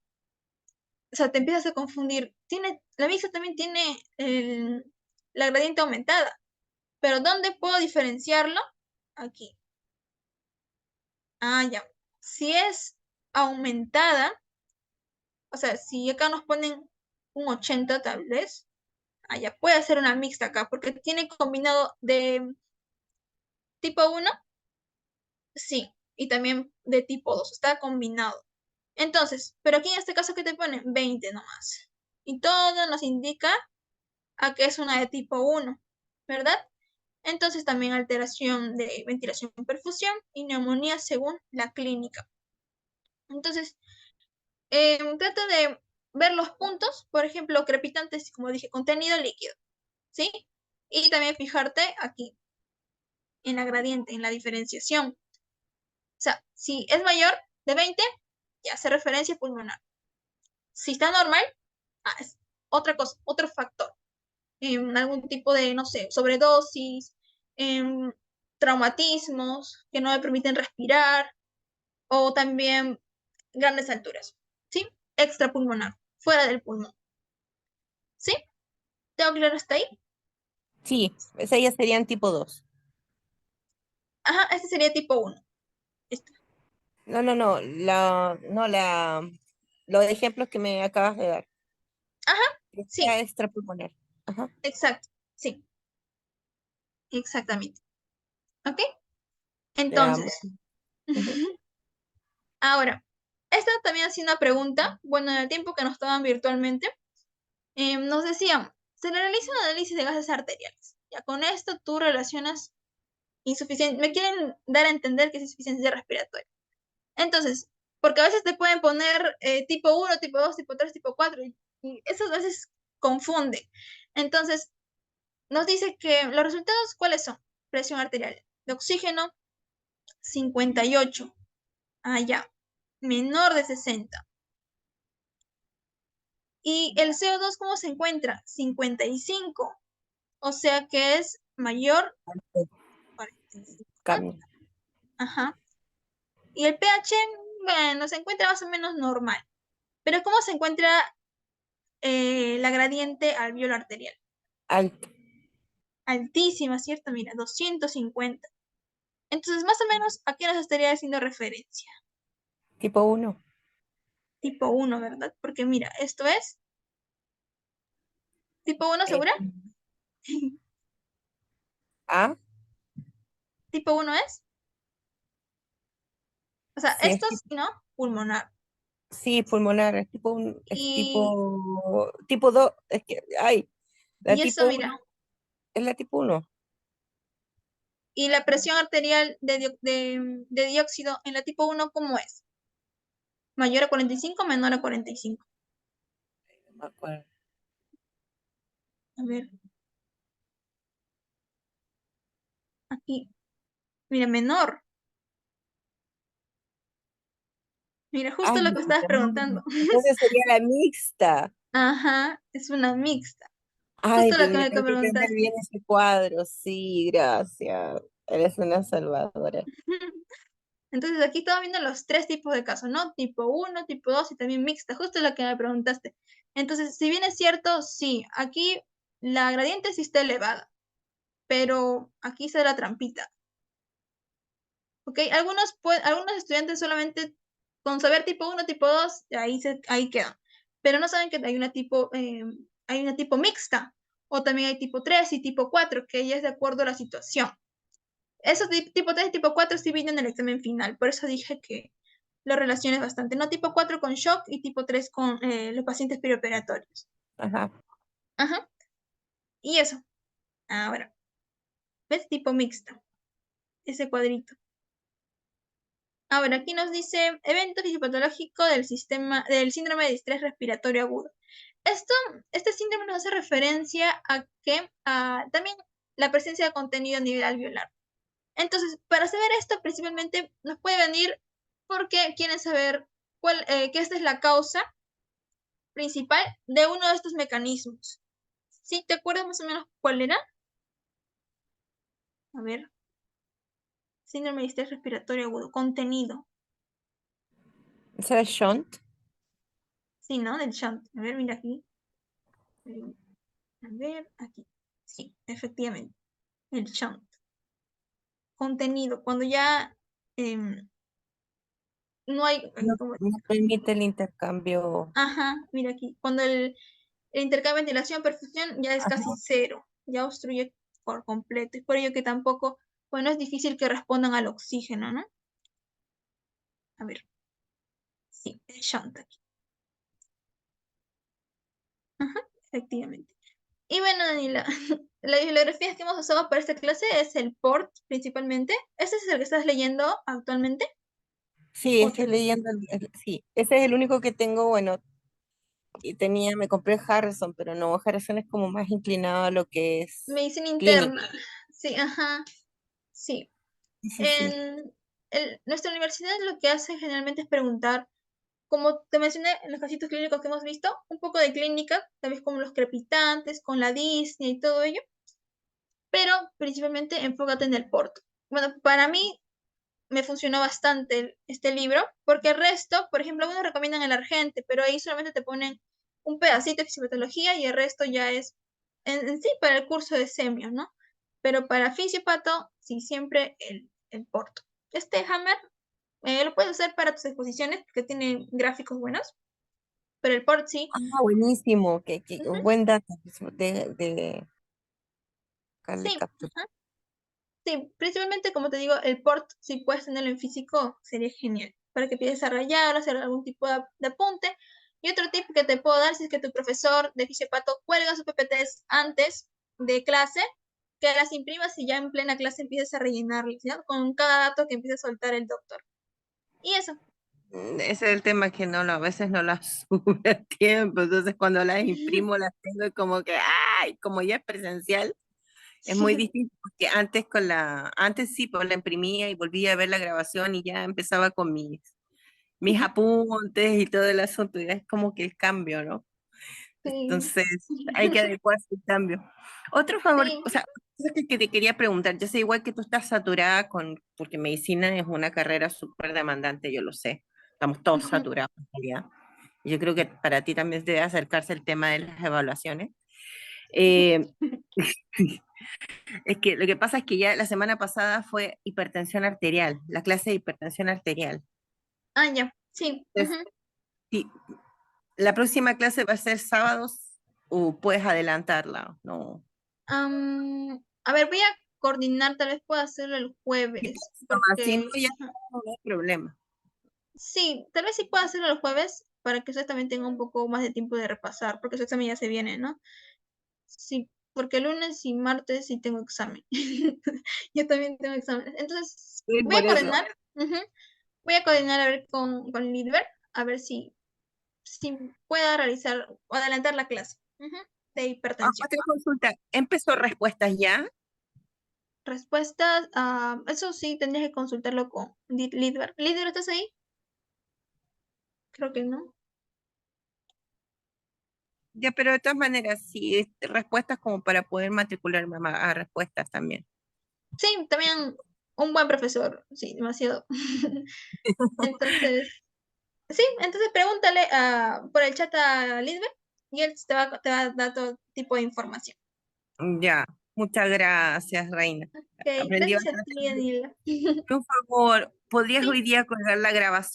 o sea, te empiezas a confundir. La mixta también tiene la gradiente aumentada. Pero ¿dónde puedo diferenciarlo? Aquí. Ya. Si es aumentada, o sea, si acá nos ponen un 80 tal vez, ya puede ser una mixta acá, porque tiene combinado de tipo 1, sí, y también de tipo 2, está combinado. Entonces, pero aquí en este caso, ¿qué te ponen? 20 nomás. Y todo nos indica a que es una de tipo 1, ¿verdad? Entonces también alteración de ventilación y perfusión y neumonía según la clínica. Entonces, trata de ver los puntos, por ejemplo, crepitantes, como dije, contenido líquido, ¿sí? Y también fijarte aquí, en la gradiente, en la diferenciación. O sea, si es mayor de 20, ya hace referencia pulmonar. Si está normal, es otra cosa, otro factor. Algún tipo de, no sé, sobredosis, traumatismos que no me permiten respirar, o también grandes alturas, ¿sí? Extrapulmonar, fuera del pulmón, ¿sí? ¿Tengo claro hasta ahí? Sí, esas ya serían tipo 2. Ajá, este sería tipo 1. Los ejemplos que me acabas de dar. Ajá, Que sea sí, extrapulmonar. Ajá. exacto, sí, exactamente. ¿Ok? Veamos. Entonces, Ujú. ahora, esta también ha sido una pregunta, bueno, en el tiempo que nos toman virtualmente, nos decían, se le realiza un análisis de gases arteriales. Ya con esto tú relacionas insuficiencia, me quieren dar a entender que es insuficiencia respiratoria. Entonces, porque a veces te pueden poner tipo 1, tipo 2, tipo 3, tipo 4, y eso a veces confunde. Entonces, nos dice que los resultados, ¿cuáles son? Presión arterial de oxígeno, 58. Ah, ya. Menor de 60. Y el CO2, ¿cómo se encuentra? 55. O sea que es mayor. 45. Cambio. Ajá. Y el pH, bueno, se encuentra más o menos normal. Pero ¿cómo se encuentra la gradiente alveolar arterial? Alto. Altísima, ¿cierto? Mira, 250. Entonces, más o menos, ¿a qué nos estaría haciendo referencia? Tipo 1. Tipo 1, ¿verdad? Porque mira, esto es tipo 1, ¿segura? A. Tipo 1 es. O sea, Sí, esto es, ¿no? Pulmonar. sí, pulmonar. Es Y, tipo 2. Es que, ay, la y eso, tipo mira. 1 es la tipo 1. Y la presión arterial de dióxido en la tipo 1, ¿cómo es? ¿Mayor a 45 o menor a 45? No me acuerdo. A ver, aquí. Mira, menor. Mira, justo Ay, lo que estabas no. preguntando. Entonces sería la mixta. Ajá, es una mixta. Ay, Justo lo pero que le me tengo que cambiar preguntaste. bien ese cuadro. Sí, gracias. Eres una salvadora. Entonces aquí estaba viendo los tres tipos de casos, ¿no? Tipo 1, tipo 2 y también mixta, justo lo que me preguntaste. Entonces, si bien es cierto, sí, aquí la gradiente sí está elevada, pero aquí está la trampita, ¿ok? Algunos estudiantes solamente con saber tipo 1, tipo 2, ahí quedan, pero no saben que hay una tipo mixta, o también hay tipo 3 y tipo 4, que ya es de acuerdo a la situación. Esos tipo 3 y tipo 4 sí vienen en el examen final, por eso dije que lo relaciones bastante. No tipo 4 con shock y tipo 3 con los pacientes perioperatorios. Ajá. Ajá. Y eso. Ahora, ¿ves? Tipo mixta. Ese cuadrito. Ahora, aquí nos dice evento fisiopatológico del síndrome de distrés respiratorio agudo. Esto, este síndrome nos hace referencia a también la presencia de contenido a nivel alveolar. Entonces, para saber esto, principalmente nos puede venir porque quieren saber que esta es la causa principal de uno de estos mecanismos. ¿Sí? ¿Te acuerdas más o menos cuál era? A ver, síndrome de distrés respiratorio agudo, contenido. ¿Ese es shunt? Sí, ¿no? Del shunt. A ver, mira aquí. A ver, aquí. Sí, efectivamente. El shunt. Contenido. Cuando ya no hay. No, no permite el intercambio. Ajá, mira aquí. Cuando el intercambio de ventilación-perfusión ya es casi Ajá. cero. Ya obstruye por completo. Es por ello que tampoco, bueno, es difícil que respondan al oxígeno, ¿no? A ver. Sí, el shunt aquí. Ajá, efectivamente. Y bueno, Daniela, las bibliografías que hemos usado para esta clase es el PORT principalmente. ¿Este es el que estás leyendo actualmente? Sí, Otro. estoy leyendo. Sí, ese es el único que tengo. Bueno, me compré Harrison, pero no, Harrison es como más inclinado a lo que es Medicina clínica. interna. Sí, ajá. Sí. Sí, sí, sí. En nuestra universidad lo que hace generalmente es preguntar, como te mencioné en los casitos clínicos que hemos visto, un poco de clínica, tal vez como los crepitantes, con la disney y todo ello. pero principalmente enfócate en el porto. Bueno, para mí me funcionó bastante este libro, porque el resto, por ejemplo, algunos recomiendan el Argente, pero ahí solamente te ponen un pedacito de fisiopatología y el resto ya es en sí para el curso de semio, ¿no? Pero para fisiopato, sí, siempre el porto. Este Hammer lo puedes usar para tus exposiciones porque tiene gráficos buenos, pero el port sí. Ah, buenísimo, que Ujú, buen dato de sí, Carly Capture. ajá. Sí, principalmente como te digo, el port, si puedes tenerlo en físico, sería genial, para que empieces a rayar o hacer algún tipo de apunte. Y otro tip que te puedo dar, si es que tu profesor de fisiopato cuelga sus PPTs antes de clase, que las imprimas y ya en plena clase empieces a rellenarlas, ¿no? Con cada dato que empiece a soltar el doctor. Y eso. Ese es el tema que no, a veces no las sube a tiempo, entonces cuando las imprimo las tengo como que, ¡ay! Como ya es presencial, es muy distinto, porque antes sí, pues la imprimía y volvía a ver la grabación y ya empezaba con mis apuntes y todo el asunto, ya es como que el cambio, ¿no? Sí, Entonces hay que adecuarse al cambio. Otro favor, sí. o sea, cosa que te quería preguntar, yo sé igual que tú estás saturada porque medicina es una carrera súper demandante, yo lo sé, estamos todos Ujú. saturados en realidad. Yo creo que para ti también debe acercarse el tema de las evaluaciones. Eh, es que lo que pasa es que ya la semana pasada fue hipertensión arterial, la clase de hipertensión arterial. Ah, ya, sí. Entonces, si la próxima clase va a ser sábados o puedes adelantarla, ¿no? A ver, voy a coordinar, tal vez pueda hacerlo el Y jueves, pues, nomás, si no, porque ya no hay problema. sí, tal vez sí pueda hacerlo el jueves para que usted también tenga un poco más de tiempo de repasar, porque su examen ya se viene, ¿no? Sí, porque lunes y martes sí tengo examen. Yo también tengo examen. Entonces, Sí, voy a por eso. coordinar, ujú, voy a coordinar a ver con Lidber, a ver si pueda realizar o adelantar la clase, de hipertensión. Otra consulta, ¿empezó respuestas ya? Respuestas, eso sí, tendrías que consultarlo con Lidber. ¿Lidber, estás ahí? Creo que no. Ya, pero de todas maneras, sí, respuestas como para poder matricularme a respuestas también. Sí, también un buen profesor, sí, demasiado. Entonces, sí, entonces pregúntale por el chat a Lisbeth y él te va a dar todo tipo de información. Ya, muchas gracias, Reina. Ok, Aprendí gracias a bastante. ti, Daniela. Por favor, ¿podrías Sí, hoy día colgar la grabación?